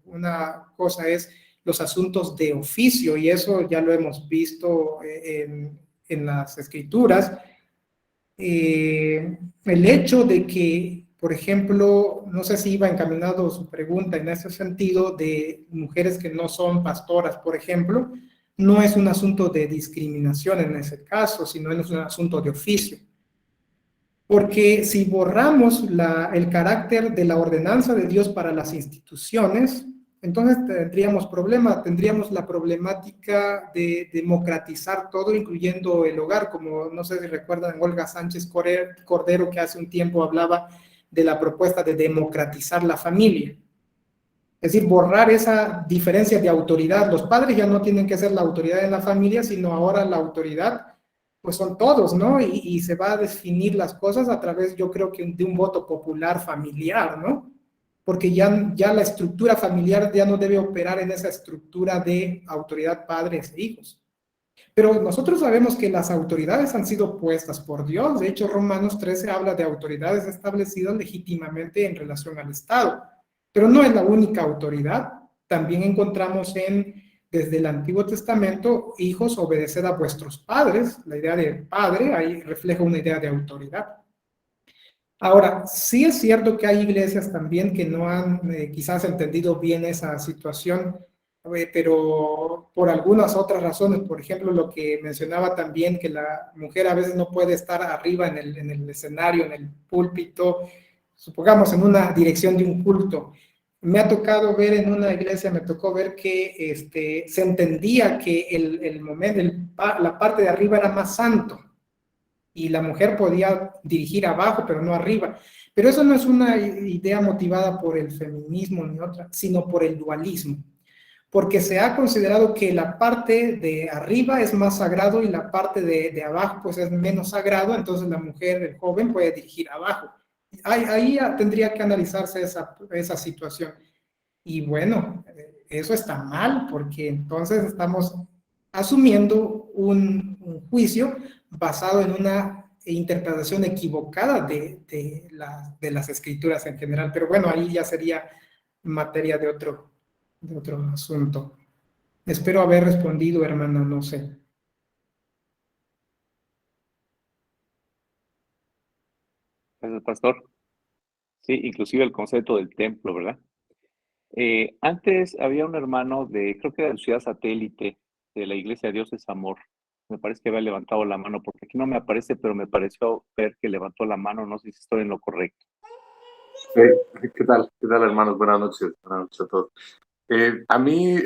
una cosa es los asuntos de oficio, y eso ya lo hemos visto en las escrituras. El hecho de que, por ejemplo, no sé si iba encaminado su pregunta en ese sentido, de mujeres que no son pastoras, por ejemplo, no es un asunto de discriminación en ese caso, sino es un asunto de oficio. Porque si borramos el carácter de la ordenanza de Dios para las instituciones, entonces tendríamos la problemática de democratizar todo, incluyendo el hogar, como no sé si recuerdan Olga Sánchez Cordero, que hace un tiempo hablaba de la propuesta de democratizar la familia. Es decir, borrar esa diferencia de autoridad. Los padres ya no tienen que ser la autoridad en la familia, sino ahora la autoridad pues son todos, ¿no? Y se va a definir las cosas a través, yo creo que de un voto popular familiar, ¿no? Porque ya la estructura familiar ya no debe operar en esa estructura de autoridad padres e hijos. Pero nosotros sabemos que las autoridades han sido puestas por Dios. De hecho, Romanos 13 habla de autoridades establecidas legítimamente en relación al Estado. Pero no es la única autoridad. También encontramos desde el Antiguo Testamento, hijos, obedeced a vuestros padres. La idea de padre ahí refleja una idea de autoridad. Ahora, sí es cierto que hay iglesias también que no han quizás entendido bien esa situación, pero por algunas otras razones, por ejemplo, lo que mencionaba también, que la mujer a veces no puede estar arriba en el escenario, en el púlpito, supongamos en una dirección de un culto. Me ha tocado ver en una iglesia, me tocó ver que se entendía que la parte de arriba era más santo y la mujer podía dirigir abajo, pero no arriba. Pero eso no es una idea motivada por el feminismo ni otra, sino por el dualismo. Porque se ha considerado que la parte de arriba es más sagrado y la parte de abajo pues es menos sagrado, entonces la mujer, el joven, puede dirigir abajo. Ahí tendría que analizarse esa situación. Y bueno, eso está mal, porque entonces estamos asumiendo un juicio basado en una interpretación equivocada de las escrituras en general. Pero bueno, ahí ya sería materia de otro asunto. Espero haber respondido, hermano, no sé. Gracias, pastor. Sí, inclusive el concepto del templo, ¿verdad? Antes había un hermano creo que era de Ciudad Satélite, de la Iglesia Dios es Amor. Me parece que había levantado la mano, porque aquí no me aparece, pero me pareció ver que levantó la mano. No sé si estoy en lo correcto. ¿Qué tal? ¿Qué tal, hermanos? Buenas noches a todos. A mí,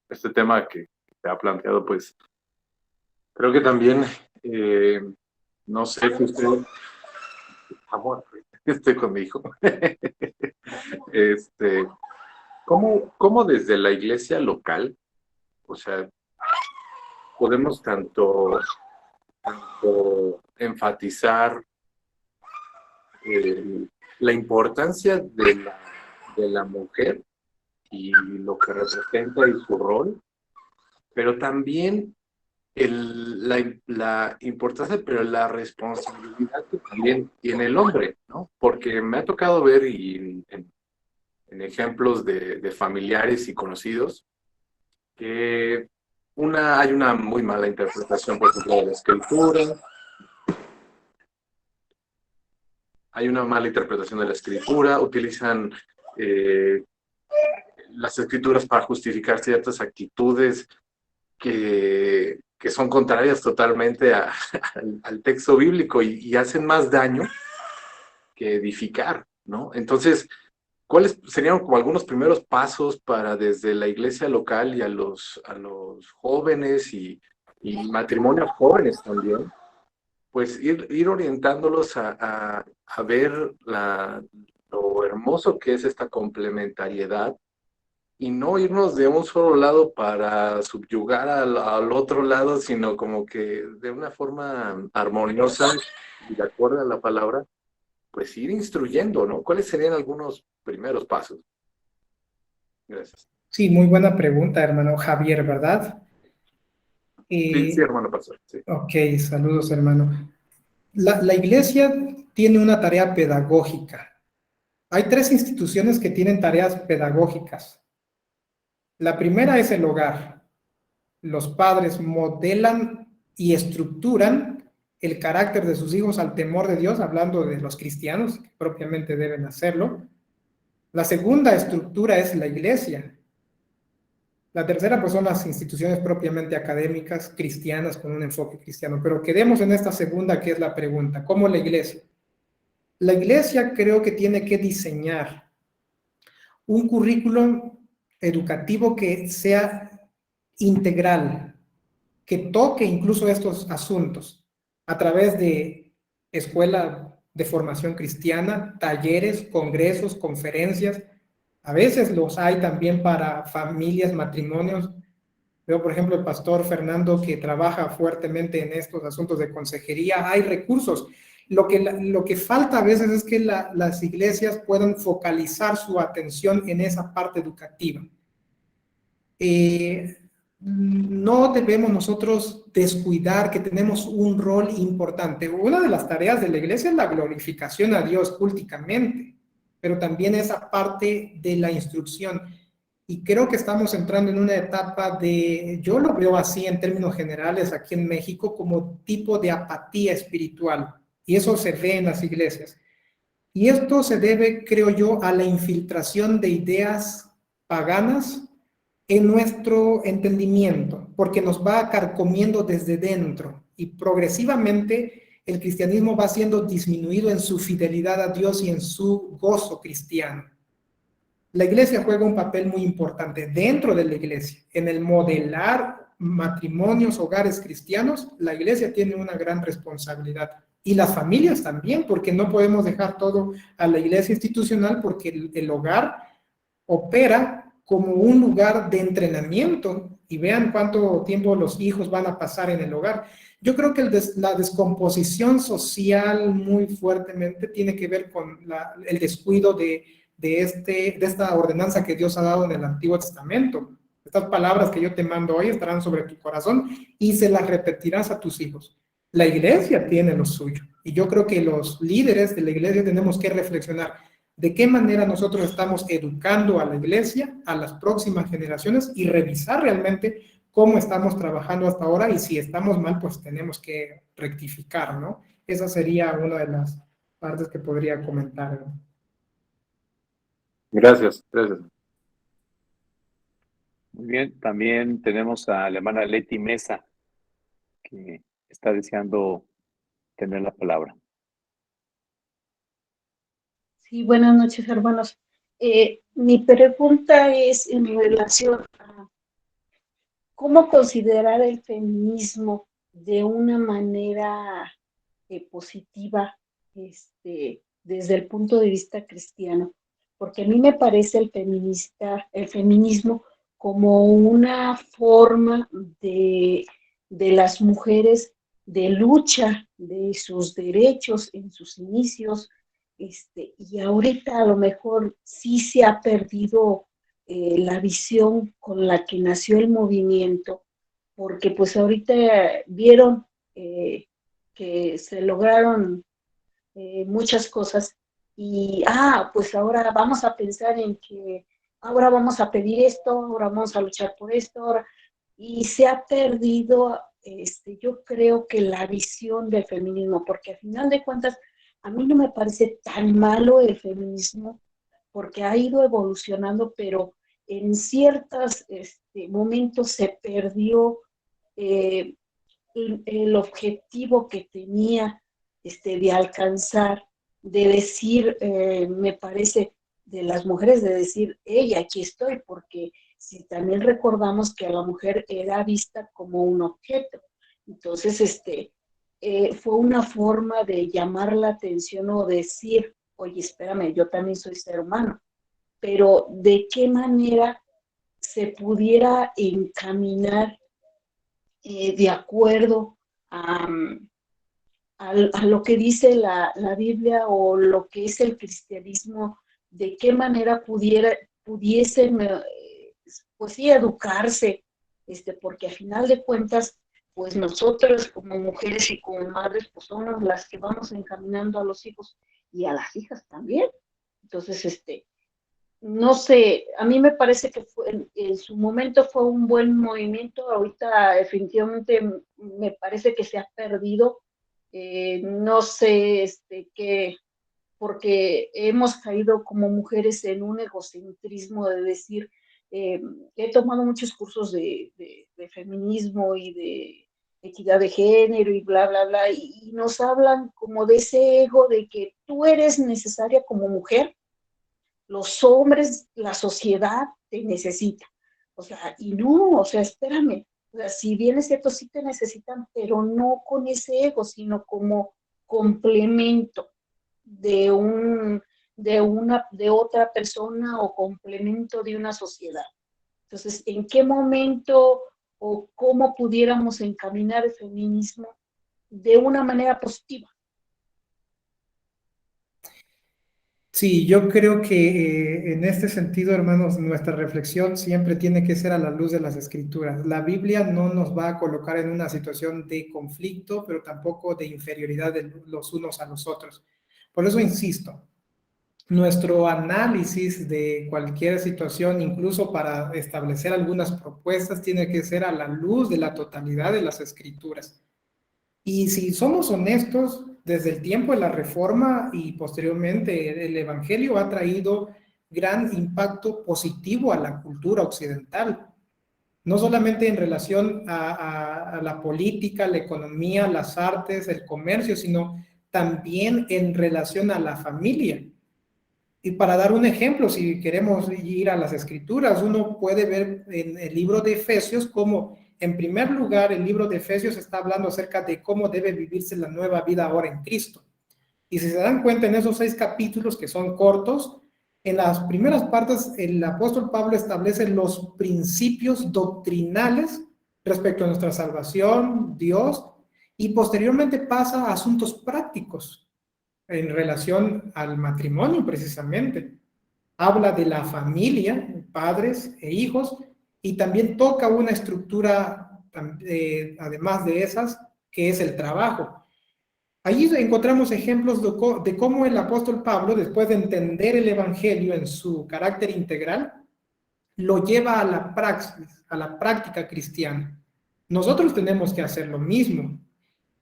este tema que te ha planteado, pues, creo que también, no sé si usted, amor, estoy con mi hijo. ¿Cómo desde la iglesia local, o sea, podemos tanto enfatizar la importancia de la mujer y lo que representa y su rol, pero también la importancia, pero la responsabilidad que también tiene el hombre, ¿no? Porque me ha tocado ver en ejemplos de familiares y conocidos que hay una muy mala interpretación, por ejemplo, de la escritura. Hay una mala interpretación de la escritura, utilizan las escrituras para justificar ciertas actitudes que son contrarias totalmente al texto bíblico y hacen más daño que edificar, ¿no? Entonces, ¿cuáles serían como algunos primeros pasos para desde la iglesia local y a los jóvenes y matrimonios jóvenes también, pues ir orientándolos a ver lo hermoso que es esta complementariedad y no irnos de un solo lado para subyugar al otro lado, sino como que de una forma armoniosa y de acuerdo a la palabra, pues ir instruyendo, ¿no? ¿Cuáles serían algunos primeros pasos? Gracias. Sí, muy buena pregunta, hermano Javier, ¿verdad? Sí, hermano pastor. Sí. Ok, saludos, hermano. La iglesia tiene una tarea pedagógica. Hay 3 instituciones que tienen tareas pedagógicas. La primera es el hogar. Los padres modelan y estructuran el carácter de sus hijos al temor de Dios, hablando de los cristianos, que propiamente deben hacerlo. La segunda estructura es la iglesia. La tercera, pues, son las instituciones propiamente académicas, cristianas, con un enfoque cristiano. Pero quedemos en esta segunda, que es la pregunta: ¿cómo la iglesia? La iglesia creo que tiene que diseñar un currículum educativo que sea integral, que toque incluso estos asuntos a través de escuela de formación cristiana, talleres, congresos, conferencias. A veces los hay también para familias, matrimonios. Veo, por ejemplo, el pastor Fernando, que trabaja fuertemente en estos asuntos de consejería. Hay recursos. Lo que falta a veces es que las iglesias puedan focalizar su atención en esa parte educativa. No debemos nosotros descuidar que tenemos un rol importante. Una de las tareas de la iglesia es la glorificación a Dios públicamente, pero también esa parte de la instrucción. Y creo que estamos entrando en una etapa yo lo veo así en términos generales aquí en México, como tipo de apatía espiritual. Y eso se ve en las iglesias. Y esto se debe, creo yo, a la infiltración de ideas paganas en nuestro entendimiento, porque nos va carcomiendo desde dentro y progresivamente el cristianismo va siendo disminuido en su fidelidad a Dios y en su gozo cristiano. La iglesia juega un papel muy importante dentro de la iglesia, en el modelar matrimonios, hogares cristianos. La iglesia tiene una gran responsabilidad, Y las familias también, porque no podemos dejar todo a la iglesia institucional, porque el hogar opera como un lugar de entrenamiento, y vean cuánto tiempo los hijos van a pasar en el hogar. Yo creo que la descomposición social muy fuertemente tiene que ver con el descuido de esta ordenanza que Dios ha dado en el Antiguo Testamento. Estas palabras que yo te mando hoy estarán sobre tu corazón y se las repetirás a tus hijos. La iglesia tiene lo suyo, y yo creo que los líderes de la iglesia tenemos que reflexionar de qué manera nosotros estamos educando a la iglesia, a las próximas generaciones, y revisar realmente cómo estamos trabajando hasta ahora, y si estamos mal, pues tenemos que rectificar, ¿no? Esa sería una de las partes que podría comentar, ¿no? Gracias, gracias. Muy bien, también tenemos a la hermana Leti Mesa, que está deseando tener la palabra. Sí, buenas noches, hermanos. Mi pregunta es en relación a cómo considerar el feminismo de una manera positiva, desde el punto de vista cristiano, porque a mí me parece el feminismo como una forma de las mujeres de lucha de sus derechos en sus inicios, y ahorita a lo mejor sí se ha perdido la visión con la que nació el movimiento, porque pues ahorita vieron que se lograron muchas cosas y, pues ahora vamos a pensar en que ahora vamos a pedir esto, ahora vamos a luchar por esto, ahora, y se ha perdido, yo creo que la visión del feminismo, porque al final de cuentas, a mí no me parece tan malo el feminismo, porque ha ido evolucionando, pero en ciertos momentos se perdió eh, el objetivo que tenía de alcanzar, de decir, me parece, de las mujeres, de decir, hey, aquí estoy, porque si también recordamos que a la mujer era vista como un objeto. Entonces, fue una forma de llamar la atención o decir, oye, espérame, yo también soy ser humano, pero de qué manera se pudiera encaminar de acuerdo a, a lo que dice la Biblia o lo que es el cristianismo, de qué manera pudiesen, pues sí, educarse, porque a final de cuentas, pues nosotros como mujeres y como madres, pues somos las que vamos encaminando a los hijos y a las hijas también. Entonces, no sé, a mí me parece que en su momento fue un buen movimiento, ahorita definitivamente me parece que se ha perdido, no sé, qué, porque hemos caído como mujeres en un egocentrismo de decir, he tomado muchos cursos de feminismo y de equidad de género y bla, bla, bla, y nos hablan como de ese ego de que tú eres necesaria como mujer, los hombres, la sociedad te necesita. O sea, y no, o sea, espérame. O sea, si bien es cierto, sí te necesitan, pero no con ese ego, sino como complemento de de otra persona o complemento de una sociedad. Entonces, ¿en qué momento o cómo pudiéramos encaminar el feminismo de una manera positiva? Sí, yo creo que en este sentido, hermanos, nuestra reflexión siempre tiene que ser a la luz de las Escrituras. La Biblia no nos va a colocar en una situación de conflicto, pero tampoco de inferioridad de los unos a los otros. Por eso insisto, nuestro análisis de cualquier situación, incluso para establecer algunas propuestas, tiene que ser a la luz de la totalidad de las Escrituras. Y si somos honestos, desde el tiempo de la Reforma y posteriormente el Evangelio ha traído gran impacto positivo a la cultura occidental, no solamente en relación a la política, la economía, las artes, el comercio, sino también en relación a la familia. Y para dar un ejemplo, si queremos ir a las Escrituras, uno puede ver en el libro de Efesios cómo En primer lugar, el libro de Efesios está hablando acerca de cómo debe vivirse la nueva vida ahora en Cristo. Y si se dan cuenta, en esos 6 capítulos que son cortos, en las primeras partes el apóstol Pablo establece los principios doctrinales respecto a nuestra salvación, Dios, y posteriormente pasa a asuntos prácticos en relación al matrimonio precisamente. Habla de la familia, padres e hijos, y también toca una estructura, además de esas, que es el trabajo. Allí encontramos ejemplos de cómo el apóstol Pablo, después de entender el evangelio en su carácter integral, lo lleva a la praxis, a la práctica cristiana. Nosotros tenemos que hacer lo mismo.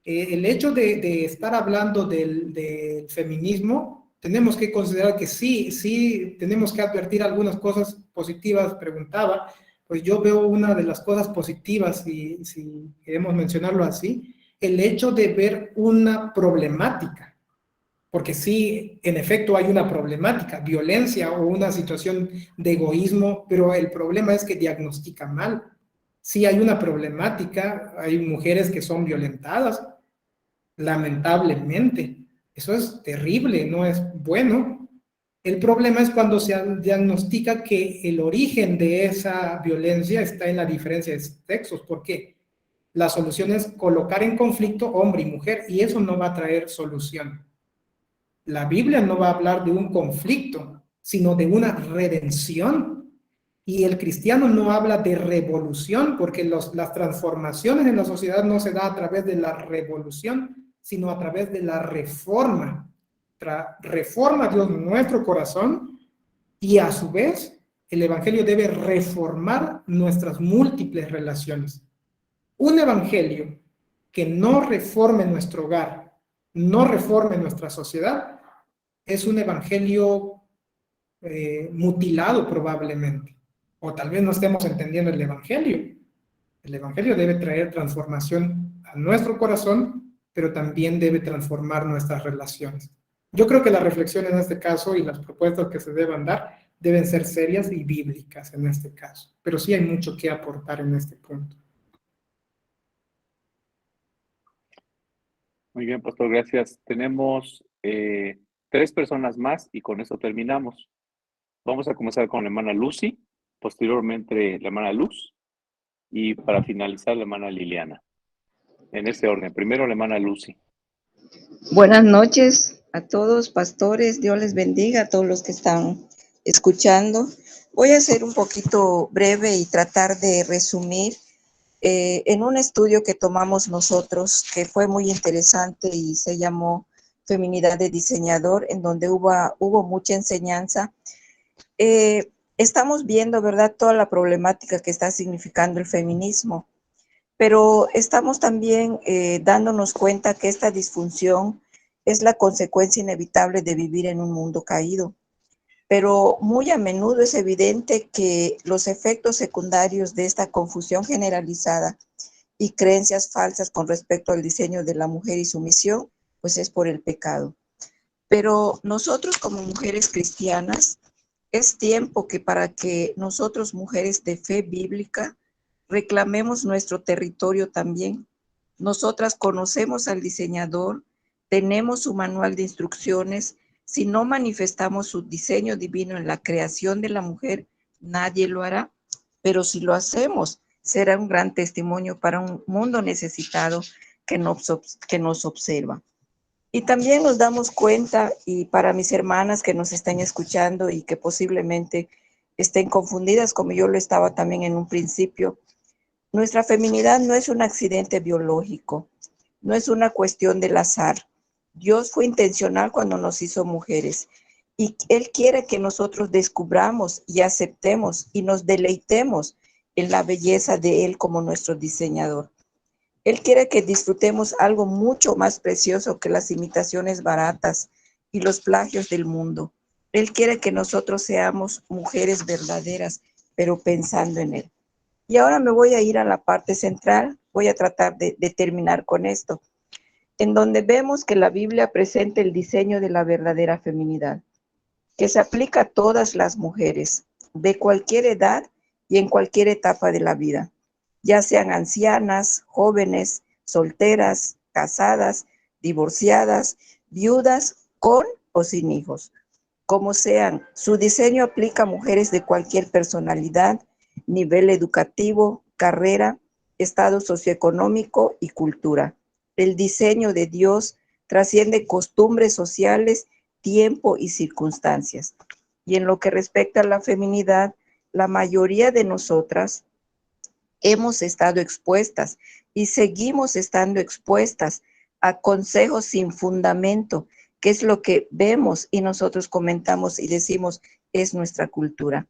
El hecho de estar hablando del feminismo, tenemos que considerar que sí, tenemos que advertir algunas cosas positivas. Preguntaba, pues yo veo una de las cosas positivas, si queremos mencionarlo así, el hecho de ver una problemática, porque sí, en efecto hay una problemática, violencia o una situación de egoísmo, pero el problema es que diagnostica mal. Sí hay una problemática, hay mujeres que son violentadas, lamentablemente. Eso es terrible, no es bueno. El problema es cuando se diagnostica que el origen de esa violencia está en la diferencia de sexos. ¿Por qué? La solución es colocar en conflicto hombre y mujer, y eso no va a traer solución. La Biblia no va a hablar de un conflicto, sino de una redención. Y el cristiano no habla de revolución, porque las transformaciones en la sociedad no se da a través de la revolución, sino a través de la reforma. Reforma Dios nuestro corazón, y a su vez el evangelio debe reformar nuestras múltiples relaciones. Un evangelio que no reforme nuestro hogar, no reforme nuestra sociedad, es un evangelio mutilado probablemente. O tal vez no estemos entendiendo el evangelio. El evangelio debe traer transformación a nuestro corazón, pero también debe transformar nuestras relaciones. Yo creo que la reflexión en este caso y las propuestas que se deban dar deben ser serias y bíblicas en este caso. Pero sí hay mucho que aportar en este punto. Muy bien, pastor, gracias. Tenemos 3 personas más y con eso terminamos. Vamos a comenzar con la hermana Lucy, posteriormente la hermana Luz y para finalizar la hermana Liliana. En ese orden. Primero la hermana Lucy. Buenas noches a todos, pastores. Dios les bendiga a todos los que están escuchando. Voy a ser un poquito breve y tratar de resumir en un estudio que tomamos nosotros, que fue muy interesante y se llamó Feminidad de Diseñador, en donde hubo mucha enseñanza. Estamos viendo, ¿verdad?, toda la problemática que está significando el feminismo, pero estamos también dándonos cuenta que esta disfunción es la consecuencia inevitable de vivir en un mundo caído. Pero muy a menudo es evidente que los efectos secundarios de esta confusión generalizada y creencias falsas con respecto al diseño de la mujer y su misión, pues es por el pecado. Pero nosotros como mujeres cristianas, es tiempo que para que nosotros mujeres de fe bíblica reclamemos nuestro territorio también. Nosotras conocemos al diseñador, tenemos su manual de instrucciones. Si no manifestamos su diseño divino en la creación de la mujer, nadie lo hará. Pero si lo hacemos, será un gran testimonio para un mundo necesitado que nos observa. Y también nos damos cuenta, y para mis hermanas que nos están escuchando y que posiblemente estén confundidas, como yo lo estaba también en un principio, nuestra feminidad no es un accidente biológico, no es una cuestión del azar. Dios fue intencional cuando nos hizo mujeres y Él quiere que nosotros descubramos y aceptemos y nos deleitemos en la belleza de Él como nuestro diseñador. Él quiere que disfrutemos algo mucho más precioso que las imitaciones baratas y los plagios del mundo. Él quiere que nosotros seamos mujeres verdaderas, pero pensando en Él. Y ahora me voy a ir a la parte central, voy a tratar de terminar con esto, en donde vemos que la Biblia presenta el diseño de la verdadera feminidad, que se aplica a todas las mujeres, de cualquier edad y en cualquier etapa de la vida. ya sean ancianas, jóvenes, solteras, casadas, divorciadas, viudas, con o sin hijos. Como sean, su diseño aplica a mujeres de cualquier personalidad, nivel educativo, carrera, estado socioeconómico y cultura. El diseño de Dios trasciende costumbres sociales, tiempo y circunstancias. Y en lo que respecta a la feminidad, la mayoría de nosotras hemos estado expuestas y seguimos estando expuestas a consejos sin fundamento, que es lo que vemos y nosotros comentamos y decimos es nuestra cultura.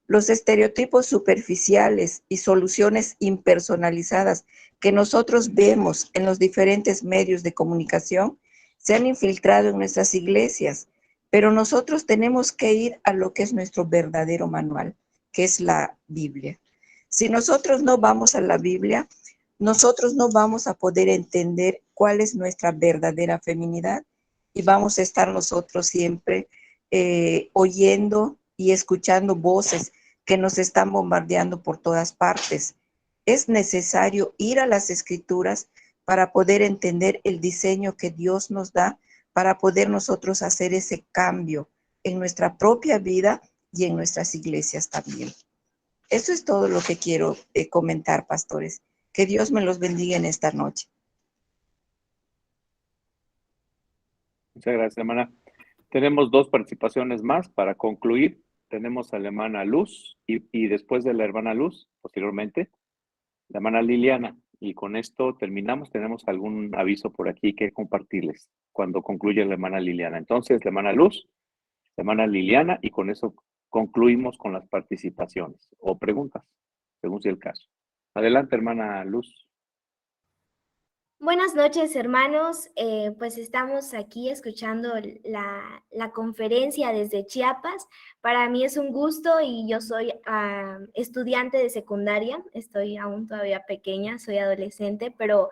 Los estereotipos superficiales y soluciones impersonalizadas que nosotros vemos en los diferentes medios de comunicación se han infiltrado en nuestras iglesias, pero nosotros tenemos que ir a lo que es nuestro verdadero manual, que es la Biblia. Si nosotros no vamos a la Biblia, nosotros no vamos a poder entender cuál es nuestra verdadera feminidad y vamos a estar nosotros siempre oyendo y escuchando voces que nos están bombardeando por todas partes. Es necesario ir a las Escrituras para poder entender el diseño que Dios nos da, para poder nosotros hacer ese cambio en nuestra propia vida y en nuestras iglesias también. Eso es todo lo que quiero comentar, pastores. Que Dios me los bendiga en esta noche. Muchas gracias, hermana. Tenemos 2 participaciones más para concluir. Tenemos a la hermana Luz y después de la hermana Luz, posteriormente, la hermana Liliana. Y con esto terminamos. Tenemos algún aviso por aquí que compartirles cuando concluya la hermana Liliana. Entonces, la hermana Luz, la hermana Liliana, y con eso concluimos con las participaciones o preguntas, según sea el caso. Adelante, hermana Luz. Buenas noches, hermanos. Pues estamos aquí escuchando la conferencia desde Chiapas. Para mí es un gusto y yo soy estudiante de secundaria. Estoy aún todavía pequeña, soy adolescente, pero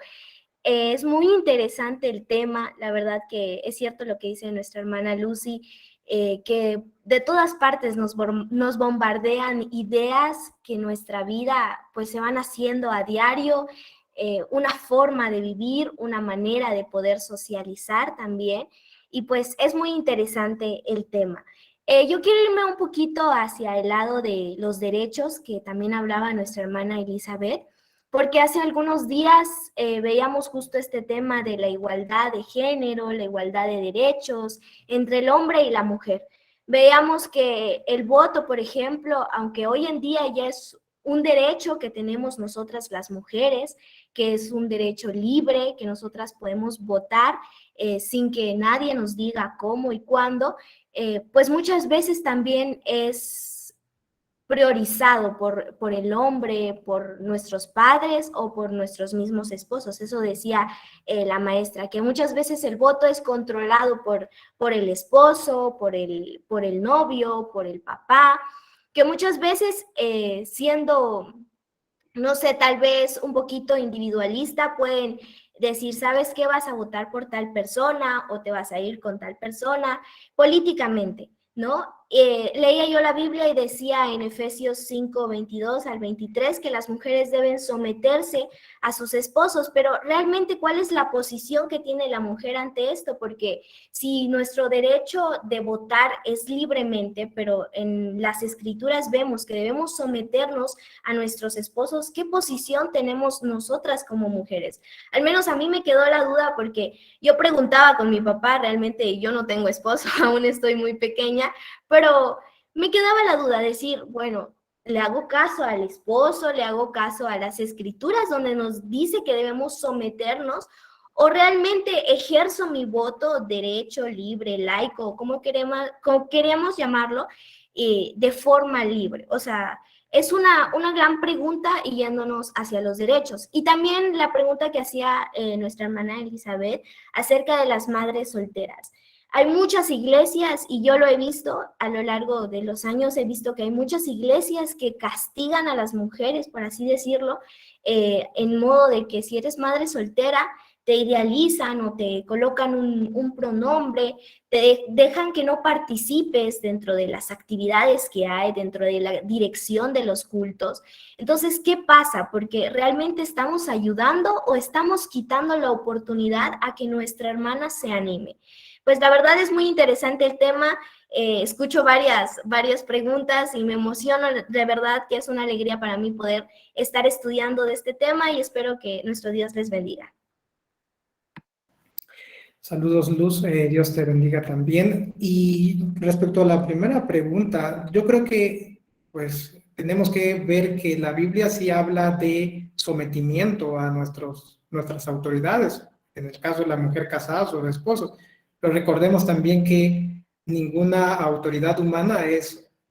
es muy interesante el tema. La verdad que es cierto lo que dice nuestra hermana Lucy, que de todas partes nos bombardean ideas que en nuestra vida pues se van haciendo a diario, una forma de vivir, una manera de poder socializar también, y pues es muy interesante el tema. Yo quiero irme un poquito hacia el lado de los derechos que también hablaba nuestra hermana Elizabeth, porque hace algunos días veíamos justo este tema de la igualdad de género, la igualdad de derechos entre el hombre y la mujer. Veíamos que el voto, por ejemplo, aunque hoy en día ya es un derecho que tenemos nosotras las mujeres, que es un derecho libre, que nosotras podemos votar sin que nadie nos diga cómo y cuándo, pues muchas veces también es priorizado por el hombre, por nuestros padres o por nuestros mismos esposos. Eso decía la maestra, que muchas veces el voto es controlado por el esposo, por el novio, por el papá, que muchas veces siendo, no sé, tal vez un poquito individualista, pueden decir, ¿sabes qué? Vas a votar por tal persona o te vas a ir con tal persona políticamente, ¿no? Leía yo la Biblia y decía en Efesios 5, 22 al 23 que las mujeres deben someterse a sus esposos, pero realmente ¿cuál es la posición que tiene la mujer ante esto? Porque si nuestro derecho de votar es libremente, pero en las escrituras vemos que debemos someternos a nuestros esposos, ¿qué posición tenemos nosotras como mujeres? Al menos a mí me quedó la duda porque yo preguntaba con mi papá, realmente yo no tengo esposo, aún estoy muy pequeña, pero me quedaba la duda, decir, bueno, ¿le hago caso al esposo? ¿Le hago caso a las escrituras donde nos dice que debemos someternos? ¿O realmente ejerzo mi voto derecho, libre, laico, como queremos llamarlo, de forma libre? O sea, es una gran pregunta y yéndonos hacia los derechos. Y también la pregunta que hacía nuestra hermana Elizabeth acerca de las madres solteras. Hay muchas iglesias, y yo lo he visto a lo largo de los años, he visto que hay muchas iglesias que castigan a las mujeres, por así decirlo, en modo de que si eres madre soltera, te idealizan o te colocan un pronombre, te dejan que no participes dentro de las actividades que hay, dentro de la dirección de los cultos. Entonces, ¿qué pasa? Porque realmente estamos ayudando o estamos quitando la oportunidad a que nuestra hermana se anime. Pues la verdad es muy interesante el tema. Escucho varias preguntas y me emociono, de verdad que es una alegría para mí poder estar estudiando de este tema y espero que nuestro Dios les bendiga. Saludos, Luz, Dios te bendiga también. Y respecto a la primera pregunta, yo creo que pues tenemos que ver que la Biblia sí habla de sometimiento a nuestras autoridades, en el caso de la mujer casada o de esposos. Pero recordemos también que ninguna autoridad humana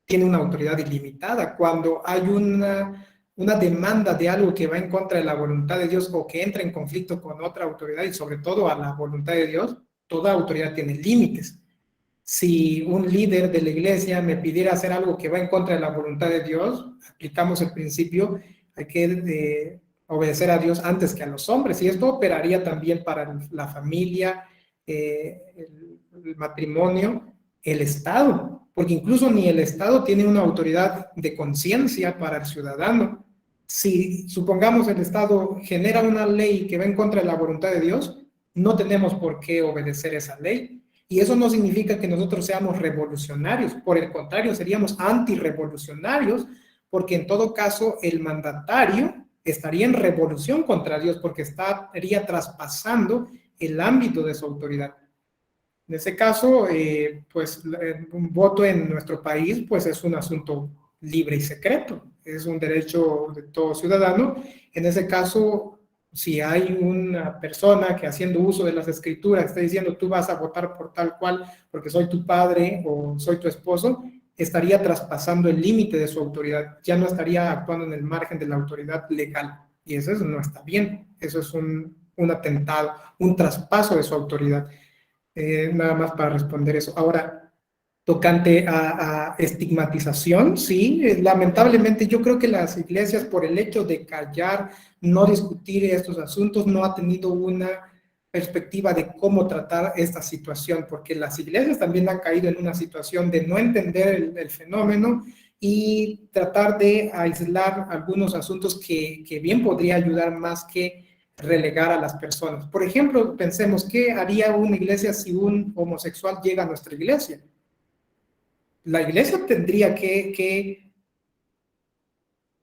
tiene una autoridad ilimitada. Cuando hay una demanda de algo que va en contra de la voluntad de Dios o que entra en conflicto con otra autoridad y sobre todo a la voluntad de Dios, toda autoridad tiene límites. Si un líder de la iglesia me pidiera hacer algo que va en contra de la voluntad de Dios, aplicamos el principio, hay que obedecer a Dios antes que a los hombres, y esto operaría también para la familia, el matrimonio, el Estado, porque incluso ni el Estado tiene una autoridad de conciencia para el ciudadano. Si supongamos el Estado genera una ley que va en contra de la voluntad de Dios, no tenemos por qué obedecer esa ley. Y eso no significa que nosotros seamos revolucionarios, por el contrario, seríamos antirrevolucionarios, porque en todo caso el mandatario estaría en revolución contra Dios, porque estaría traspasando el ámbito de su autoridad. En ese caso, pues un voto en nuestro país pues es un asunto libre y secreto, es un derecho de todo ciudadano. En ese caso, si hay una persona que haciendo uso de las escrituras está diciendo tú vas a votar por tal cual porque soy tu padre o soy tu esposo, estaría traspasando el límite de su autoridad, ya no estaría actuando en el margen de la autoridad legal, y eso no está bien, eso es un atentado, un traspaso de su autoridad. Nada más para responder eso. Ahora, tocante a estigmatización, sí, lamentablemente yo creo que las iglesias, por el hecho de callar, no discutir estos asuntos, no ha tenido una perspectiva de cómo tratar esta situación, porque las iglesias también han caído en una situación de no entender el fenómeno y tratar de aislar algunos asuntos que bien podría ayudar más que relegar a las personas. Por ejemplo, pensemos, ¿qué haría una iglesia si un homosexual llega a nuestra iglesia? La iglesia tendría que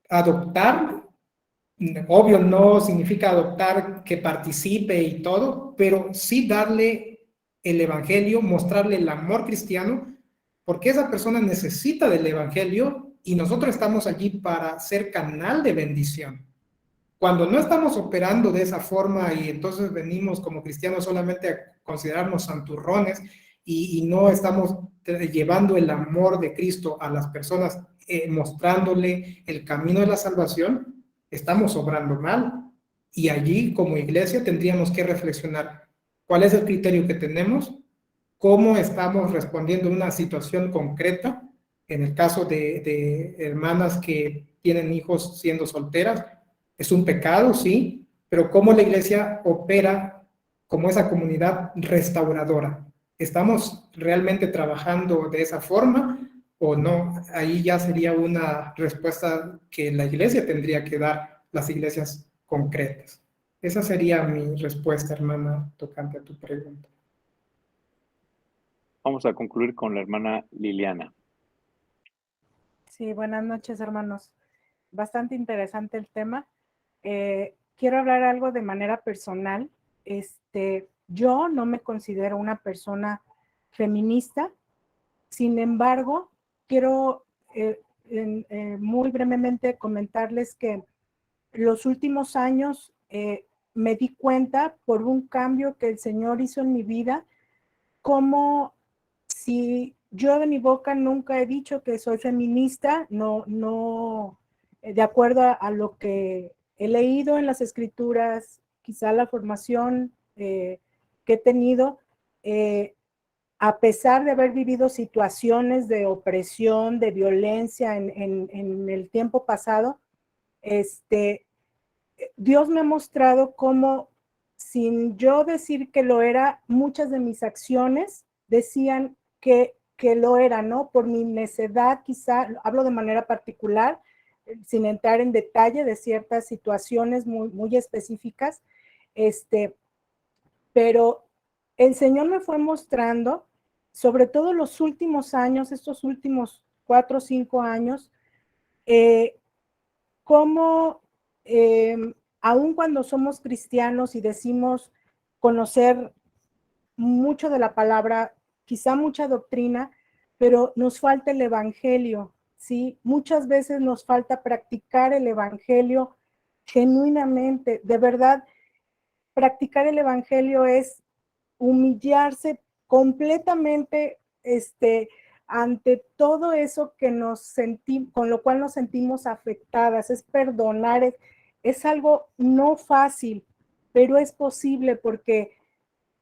adoptar, obvio no significa adoptar que participe y todo, pero sí darle el evangelio, mostrarle el amor cristiano, porque esa persona necesita del evangelio y nosotros estamos allí para ser canal de bendición. Cuando no estamos operando de esa forma y entonces venimos como cristianos solamente a considerarnos santurrones y no estamos llevando el amor de Cristo a las personas, mostrándole el camino de la salvación, estamos obrando mal. Y allí como iglesia tendríamos que reflexionar cuál es el criterio que tenemos, cómo estamos respondiendo a una situación concreta, en el caso de hermanas que tienen hijos siendo solteras. Es un pecado, sí, pero cómo la iglesia opera como esa comunidad restauradora. ¿Estamos realmente trabajando de esa forma o no? Ahí ya sería una respuesta que la iglesia tendría que dar, las iglesias concretas. Esa sería mi respuesta, hermana, tocante a tu pregunta. Vamos a concluir con la hermana Liliana. Sí, buenas noches, hermanos. Bastante interesante el tema. Quiero hablar algo de manera personal. Yo no me considero una persona feminista. Sin embargo, quiero muy brevemente comentarles que los últimos años me di cuenta por un cambio que el Señor hizo en mi vida, como si yo de mi boca nunca he dicho que soy feminista, no, de acuerdo a lo que he leído en las escrituras, quizá la formación que he tenido, a pesar de haber vivido situaciones de opresión, de violencia en el tiempo pasado, Dios me ha mostrado cómo sin yo decir que lo era, muchas de mis acciones decían que lo era, ¿no? Por mi necedad, quizá, hablo de manera particular, sin entrar en detalle de ciertas situaciones muy específicas, pero el Señor me fue mostrando, sobre todo los últimos años, estos últimos 4 o 5 años, cómo aun cuando somos cristianos y decimos conocer mucho de la palabra, quizá mucha doctrina, pero nos falta el evangelio, ¿sí? Muchas veces nos falta practicar el evangelio genuinamente. De verdad, practicar el evangelio es humillarse completamente ante todo eso que con lo cual nos sentimos afectadas, es perdonar, es algo no fácil, pero es posible porque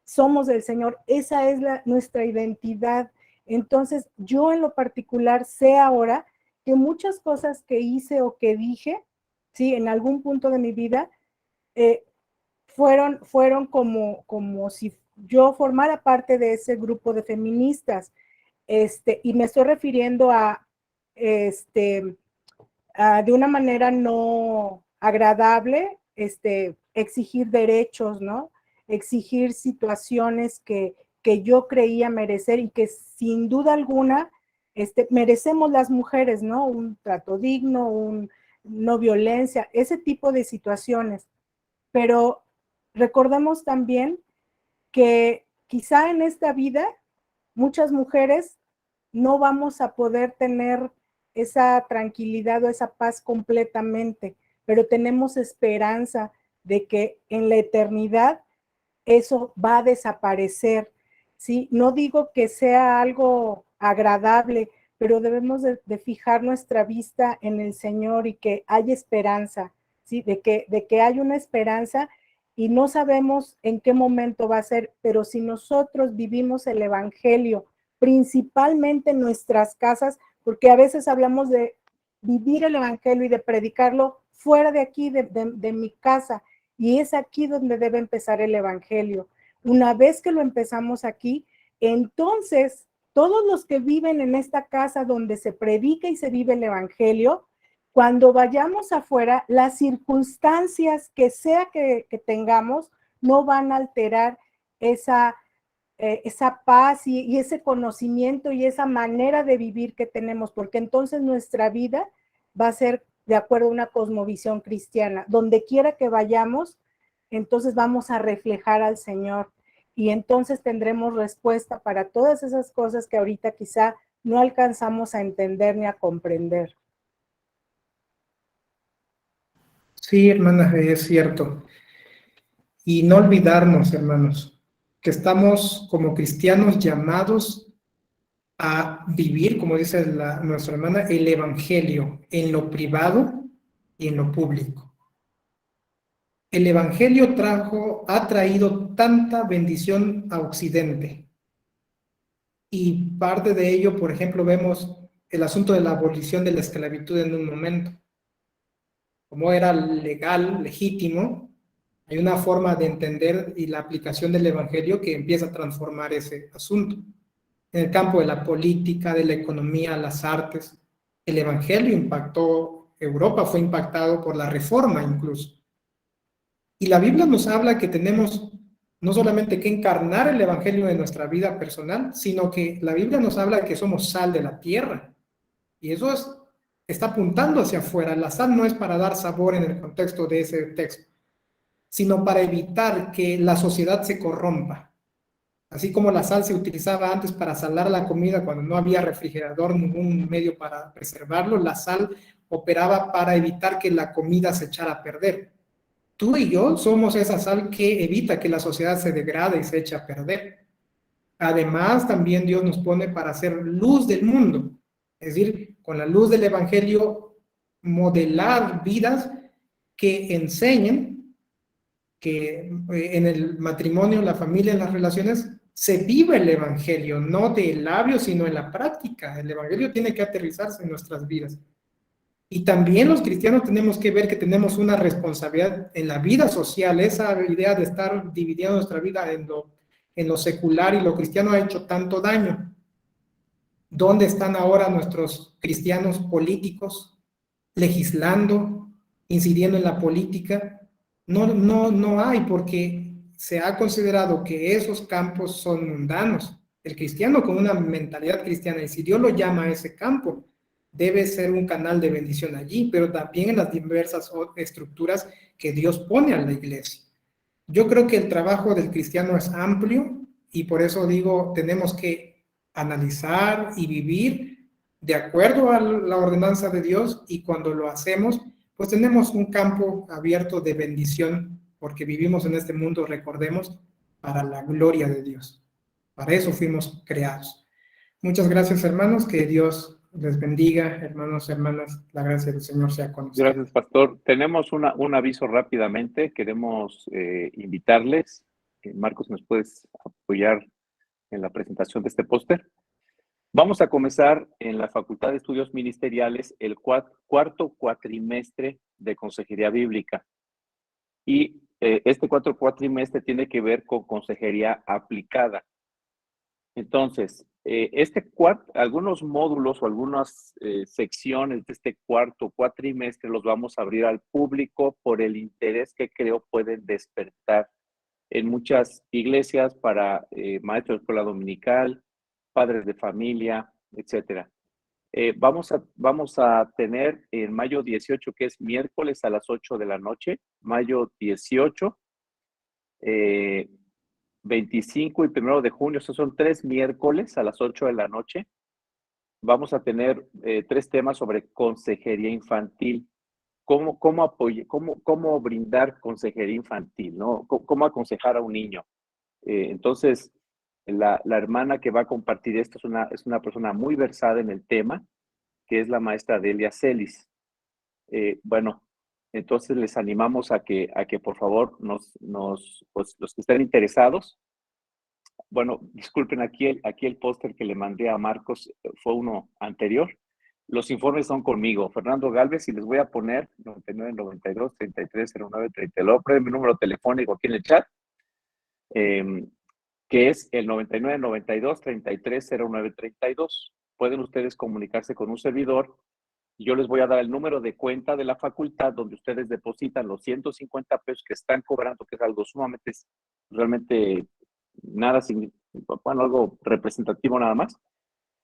somos del Señor, esa es nuestra identidad. Entonces, yo en lo particular sé ahora que muchas cosas que hice o que dije, sí, en algún punto de mi vida, fueron como si yo formara parte de ese grupo de feministas, y me estoy refiriendo a de una manera no agradable, exigir derechos, ¿no? Exigir situaciones que yo creía merecer y que sin duda alguna merecemos las mujeres, ¿no? Un trato digno, no violencia, ese tipo de situaciones. Pero recordemos también que quizá en esta vida muchas mujeres no vamos a poder tener esa tranquilidad o esa paz completamente, pero tenemos esperanza de que en la eternidad eso va a desaparecer, ¿sí? No digo que sea algo agradable, pero debemos de fijar nuestra vista en el Señor y que hay esperanza, ¿sí? De que hay una esperanza y no sabemos en qué momento va a ser, pero si nosotros vivimos el evangelio, principalmente en nuestras casas, porque a veces hablamos de vivir el evangelio y de predicarlo fuera de aquí, de mi casa, y es aquí donde debe empezar el evangelio. Una vez que lo empezamos aquí, entonces todos los que viven en esta casa donde se predica y se vive el evangelio, cuando vayamos afuera, las circunstancias que sea que tengamos no van a alterar esa paz y ese conocimiento y esa manera de vivir que tenemos, porque entonces nuestra vida va a ser de acuerdo a una cosmovisión cristiana. Donde quiera que vayamos, entonces vamos a reflejar al Señor y entonces tendremos respuesta para todas esas cosas que ahorita quizá no alcanzamos a entender ni a comprender. Sí, hermana, es cierto. Y no olvidarnos, hermanos, que estamos como cristianos llamados a vivir, como dice nuestra hermana, el evangelio en lo privado y en lo público. El evangelio ha traído tanta bendición a Occidente. Y parte de ello, por ejemplo, vemos el asunto de la abolición de la esclavitud en un momento. Como era legal, legítimo, hay una forma de entender y la aplicación del evangelio que empieza a transformar ese asunto. En el campo de la política, de la economía, las artes, el evangelio impactó, Europa fue impactado por la reforma incluso. Y la Biblia nos habla que tenemos no solamente que encarnar el evangelio en nuestra vida personal, sino que la Biblia nos habla de que somos sal de la tierra. Y eso está apuntando hacia afuera. La sal no es para dar sabor en el contexto de ese texto, sino para evitar que la sociedad se corrompa. Así como la sal se utilizaba antes para salar la comida cuando no había refrigerador, ningún medio para preservarlo, la sal operaba para evitar que la comida se echara a perder. Tú y yo somos esa sal que evita que la sociedad se degrade y se eche a perder. Además, también Dios nos pone para ser luz del mundo. Es decir, con la luz del evangelio, modelar vidas que enseñen que en el matrimonio, la familia, en las relaciones, se vive el evangelio, no de labios, sino en la práctica. El evangelio tiene que aterrizarse en nuestras vidas. Y también los cristianos tenemos que ver que tenemos una responsabilidad en la vida social. Esa idea de estar dividiendo nuestra vida en lo secular y lo cristiano ha hecho tanto daño. ¿Dónde están ahora nuestros cristianos políticos legislando, incidiendo en la política? No hay, porque se ha considerado que esos campos son mundanos. El cristiano con una mentalidad cristiana, y si Dios lo llama a ese campo, debe ser un canal de bendición allí, pero también en las diversas estructuras que Dios pone a la iglesia. Yo creo que el trabajo del cristiano es amplio y por eso digo, tenemos que analizar y vivir de acuerdo a la ordenanza de Dios, y cuando lo hacemos, pues tenemos un campo abierto de bendición, porque vivimos en este mundo, recordemos, para la gloria de Dios. Para eso fuimos creados. Muchas gracias, hermanos, que Dios les bendiga, hermanos, hermanas, la gracia del Señor sea con ustedes. Gracias, pastor. Tenemos un aviso rápidamente. Queremos invitarles. Marcos, ¿nos puedes apoyar en la presentación de este póster? Vamos a comenzar en la Facultad de Estudios Ministeriales el cuarto cuatrimestre de Consejería Bíblica. Y este cuarto cuatrimestre tiene que ver con consejería aplicada. Entonces, algunos módulos o algunas secciones de este cuarto cuatrimestre los vamos a abrir al público por el interés que creo pueden despertar en muchas iglesias para maestros de escuela dominical, padres de familia, etcétera. Vamos a tener en mayo 18, que es miércoles a las 8 de la noche, mayo 18, 25 y 1 de junio, esos son 3 miércoles a las 8 de la noche. Vamos a tener 3 temas sobre consejería infantil. ¿Cómo brindar consejería infantil, ¿no? ¿Cómo aconsejar a un niño? Entonces, la hermana que va a compartir esto es una persona muy versada en el tema, que es la maestra Delia Celis. Bueno, entonces les animamos a que por favor pues, los que estén interesados, bueno, disculpen, aquí el póster que le mandé a Marcos fue uno anterior. Los informes son conmigo, Fernando Galvez, y les voy a poner 99 92 33 09 30. Luego ponen mi número telefónico aquí en el chat, que es el 99 92 33 09 32. Pueden ustedes comunicarse con un servidor. Yo les voy a dar el número de cuenta de la facultad donde ustedes depositan los 150 pesos que están cobrando, que es algo sumamente, realmente nada, bueno, algo representativo nada más.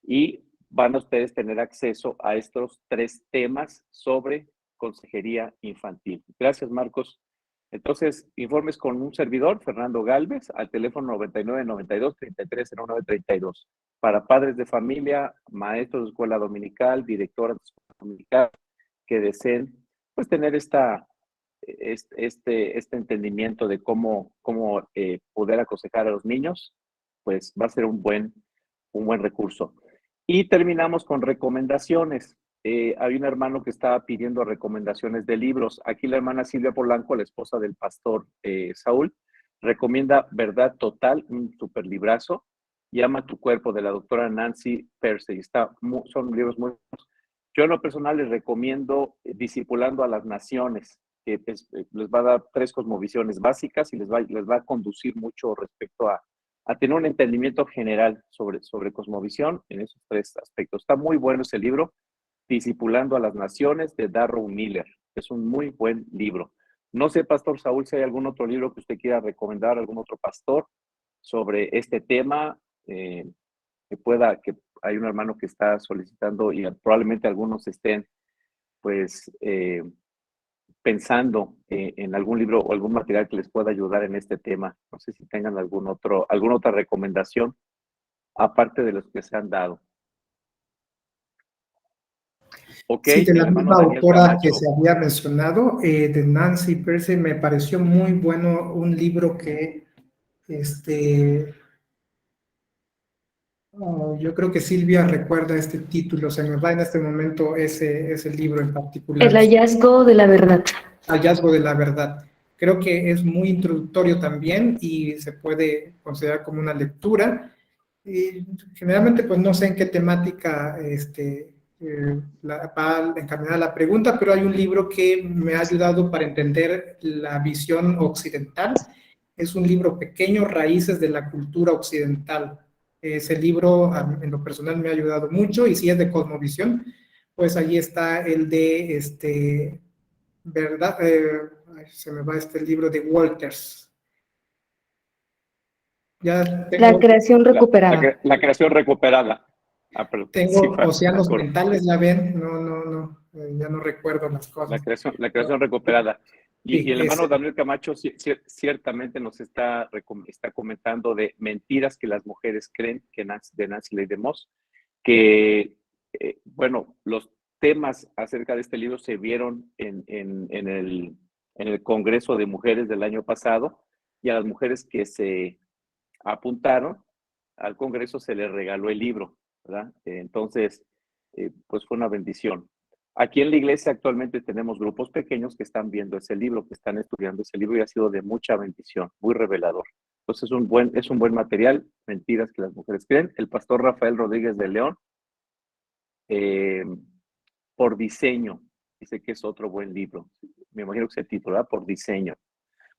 Y van a ustedes tener acceso a estos 3 temas sobre consejería infantil. Gracias, Marcos. Entonces, informes con un servidor, Fernando Galvez, al teléfono 99 92 33 09 32. Para padres de familia, maestros de escuela dominical, directoras de escuela dominical, que deseen pues tener este entendimiento de cómo poder aconsejar a los niños, pues va a ser un buen recurso. Y terminamos con recomendaciones. Hay un hermano que estaba pidiendo recomendaciones de libros. Aquí la hermana Silvia Polanco, la esposa del pastor Saúl, recomienda Verdad Total, un super librazo, y Ama tu Cuerpo, de la doctora Nancy Pearcey. Son libros muy buenos. Yo en lo personal les recomiendo Discipulando a las Naciones, que les va a dar 3 cosmovisiones básicas y les va a conducir mucho respecto a tener un entendimiento general sobre cosmovisión en esos 3 aspectos. Está muy bueno ese libro, Discipulando a las Naciones, de Darrow Miller. Es un muy buen libro. No sé, Pastor Saúl, si hay algún otro libro que usted quiera recomendar, algún otro pastor sobre este tema, que hay un hermano que está solicitando y probablemente algunos estén, pues, pensando en algún libro o algún material que les pueda ayudar en este tema. No sé si tengan alguna otra recomendación aparte de los que se han dado. Ok, sí, de la misma autora Camacho, que se había mencionado, de Nancy Pearcey, me pareció muy bueno un libro que yo creo que Silvia recuerda este título, se me va en este momento ese libro en particular. El hallazgo de la verdad. Hallazgo de la verdad. Creo que es muy introductorio también y se puede considerar como una lectura. Y generalmente, pues no sé en qué temática va encaminada la pregunta, pero hay un libro que me ha ayudado para entender la visión occidental. Es un libro pequeño, Raíces de la Cultura Occidental. Ese libro en lo personal me ha ayudado mucho, y si es de cosmovisión, pues allí está el de, ¿verdad? Se me va el libro de Walters. Ya tengo, La creación recuperada. La creación recuperada. Perdón. Tengo Sí, océanos acuerdo. mentales, ya ven, ya no recuerdo las cosas. La creación recuperada. Y, Sí, y el hermano Daniel Camacho ciertamente nos está comentando de mentiras que las mujeres creen, de Nancy Leigh DeMoss, que, bueno, los temas acerca de este libro se vieron en el Congreso de Mujeres del año pasado, y a las mujeres que se apuntaron al Congreso se les regaló el libro, ¿verdad? Entonces, pues fue una bendición. Aquí en la iglesia actualmente tenemos grupos pequeños que están viendo ese libro, que están estudiando ese libro, y ha sido de mucha bendición, muy revelador. Entonces es un buen material, mentiras que las mujeres creen. El pastor Rafael Rodríguez de León, Por Diseño, dice que es otro buen libro. Me imagino que es el título, ¿verdad? Por Diseño.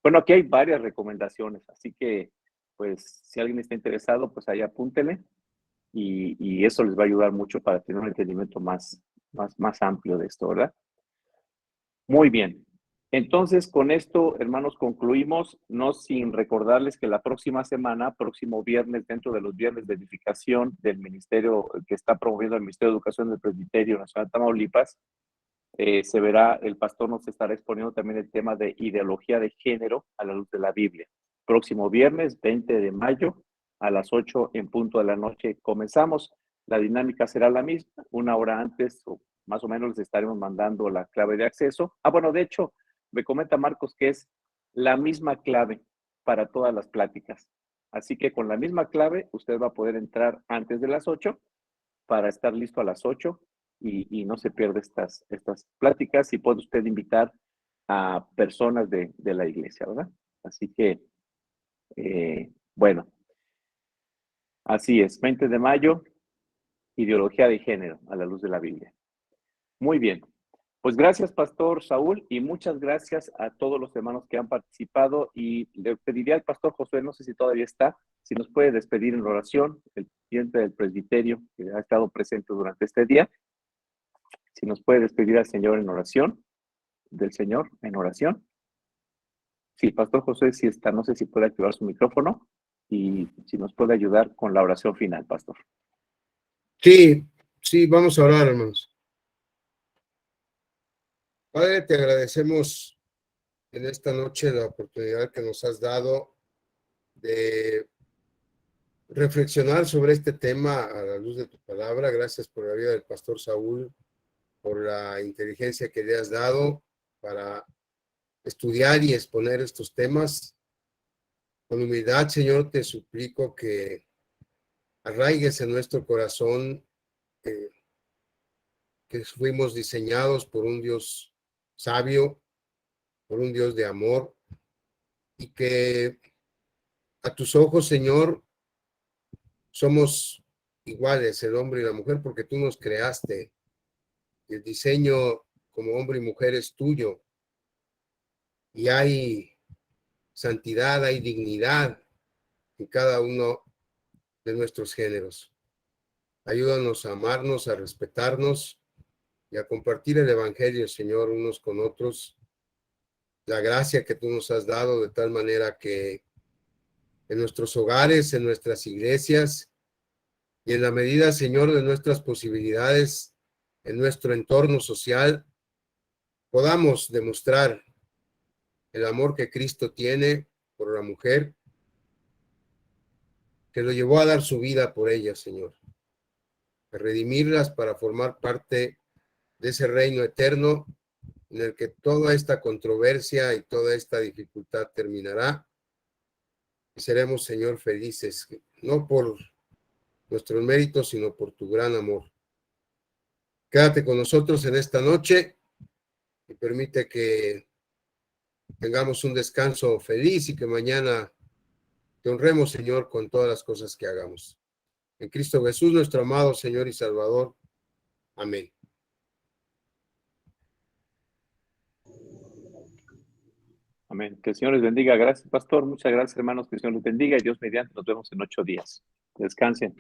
Bueno, aquí hay varias recomendaciones, así que, pues, si alguien está interesado, pues ahí apúntele, y eso les va a ayudar mucho para tener un entendimiento más amplio de esto, ¿verdad? Muy bien. Entonces, con esto, hermanos, concluimos, no sin recordarles que la próxima semana, próximo viernes, dentro de los viernes de edificación del ministerio que está promoviendo el Ministerio de Educación del Presbiterio Nacional de Tamaulipas, se verá, el pastor nos estará exponiendo también el tema de ideología de género a la luz de la Biblia. Próximo viernes, 20 de mayo, a las 8 en punto de la noche comenzamos. La dinámica será la misma, una hora antes o más o menos les estaremos mandando la clave de acceso. Bueno, de hecho, me comenta Marcos que es la misma clave para todas las pláticas. Así que con la misma clave usted va a poder entrar antes de las 8 para estar listo a las 8 y no se pierde estas pláticas, y puede usted invitar a personas de la iglesia, ¿verdad? Así que, bueno, así es, 20 de mayo, ideología de género a la luz de la Biblia. Muy bien. Pues gracias, Pastor Saúl, y muchas gracias a todos los hermanos que han participado, y le pediría al Pastor Josué, no sé si todavía está, si nos puede despedir en oración, el presidente del presbiterio que ha estado presente durante este día, si nos puede despedir al Señor en oración, del Señor en oración. Sí, Pastor Josué sí está, no sé si puede activar su micrófono y si nos puede ayudar con la oración final, Pastor. Sí, vamos a orar, hermanos. Padre, te agradecemos en esta noche la oportunidad que nos has dado de reflexionar sobre este tema a la luz de tu palabra. Gracias por la vida del Pastor Saúl, por la inteligencia que le has dado para estudiar y exponer estos temas. Con humildad, Señor, te suplico que arraigues en nuestro corazón que fuimos diseñados por un Dios sabio, por un Dios de amor, y que a tus ojos, Señor, somos iguales, el hombre y la mujer, porque tú nos creaste. El diseño como hombre y mujer es tuyo, y hay santidad, hay dignidad en cada uno de nuestros géneros. Ayúdanos a amarnos, a respetarnos y a compartir el evangelio, Señor, unos con otros. La gracia que tú nos has dado, de tal manera que en nuestros hogares, en nuestras iglesias y en la medida, Señor, de nuestras posibilidades, en nuestro entorno social, podamos demostrar el amor que Cristo tiene por la mujer, que lo llevó a dar su vida por ella, Señor, a redimirlas para formar parte de ese reino eterno en el que toda esta controversia y toda esta dificultad terminará, y seremos, Señor, felices, no por nuestros méritos, sino por tu gran amor. Quédate con nosotros en esta noche y permite que tengamos un descanso feliz y que mañana te honremos, Señor, con todas las cosas que hagamos. En Cristo Jesús, nuestro amado Señor y Salvador, Amén. Amén. Que el Señor les bendiga. Gracias, pastor. Muchas gracias, hermanos. Que el Señor les bendiga. Y Dios mediante nos vemos en 8 días. Descansen.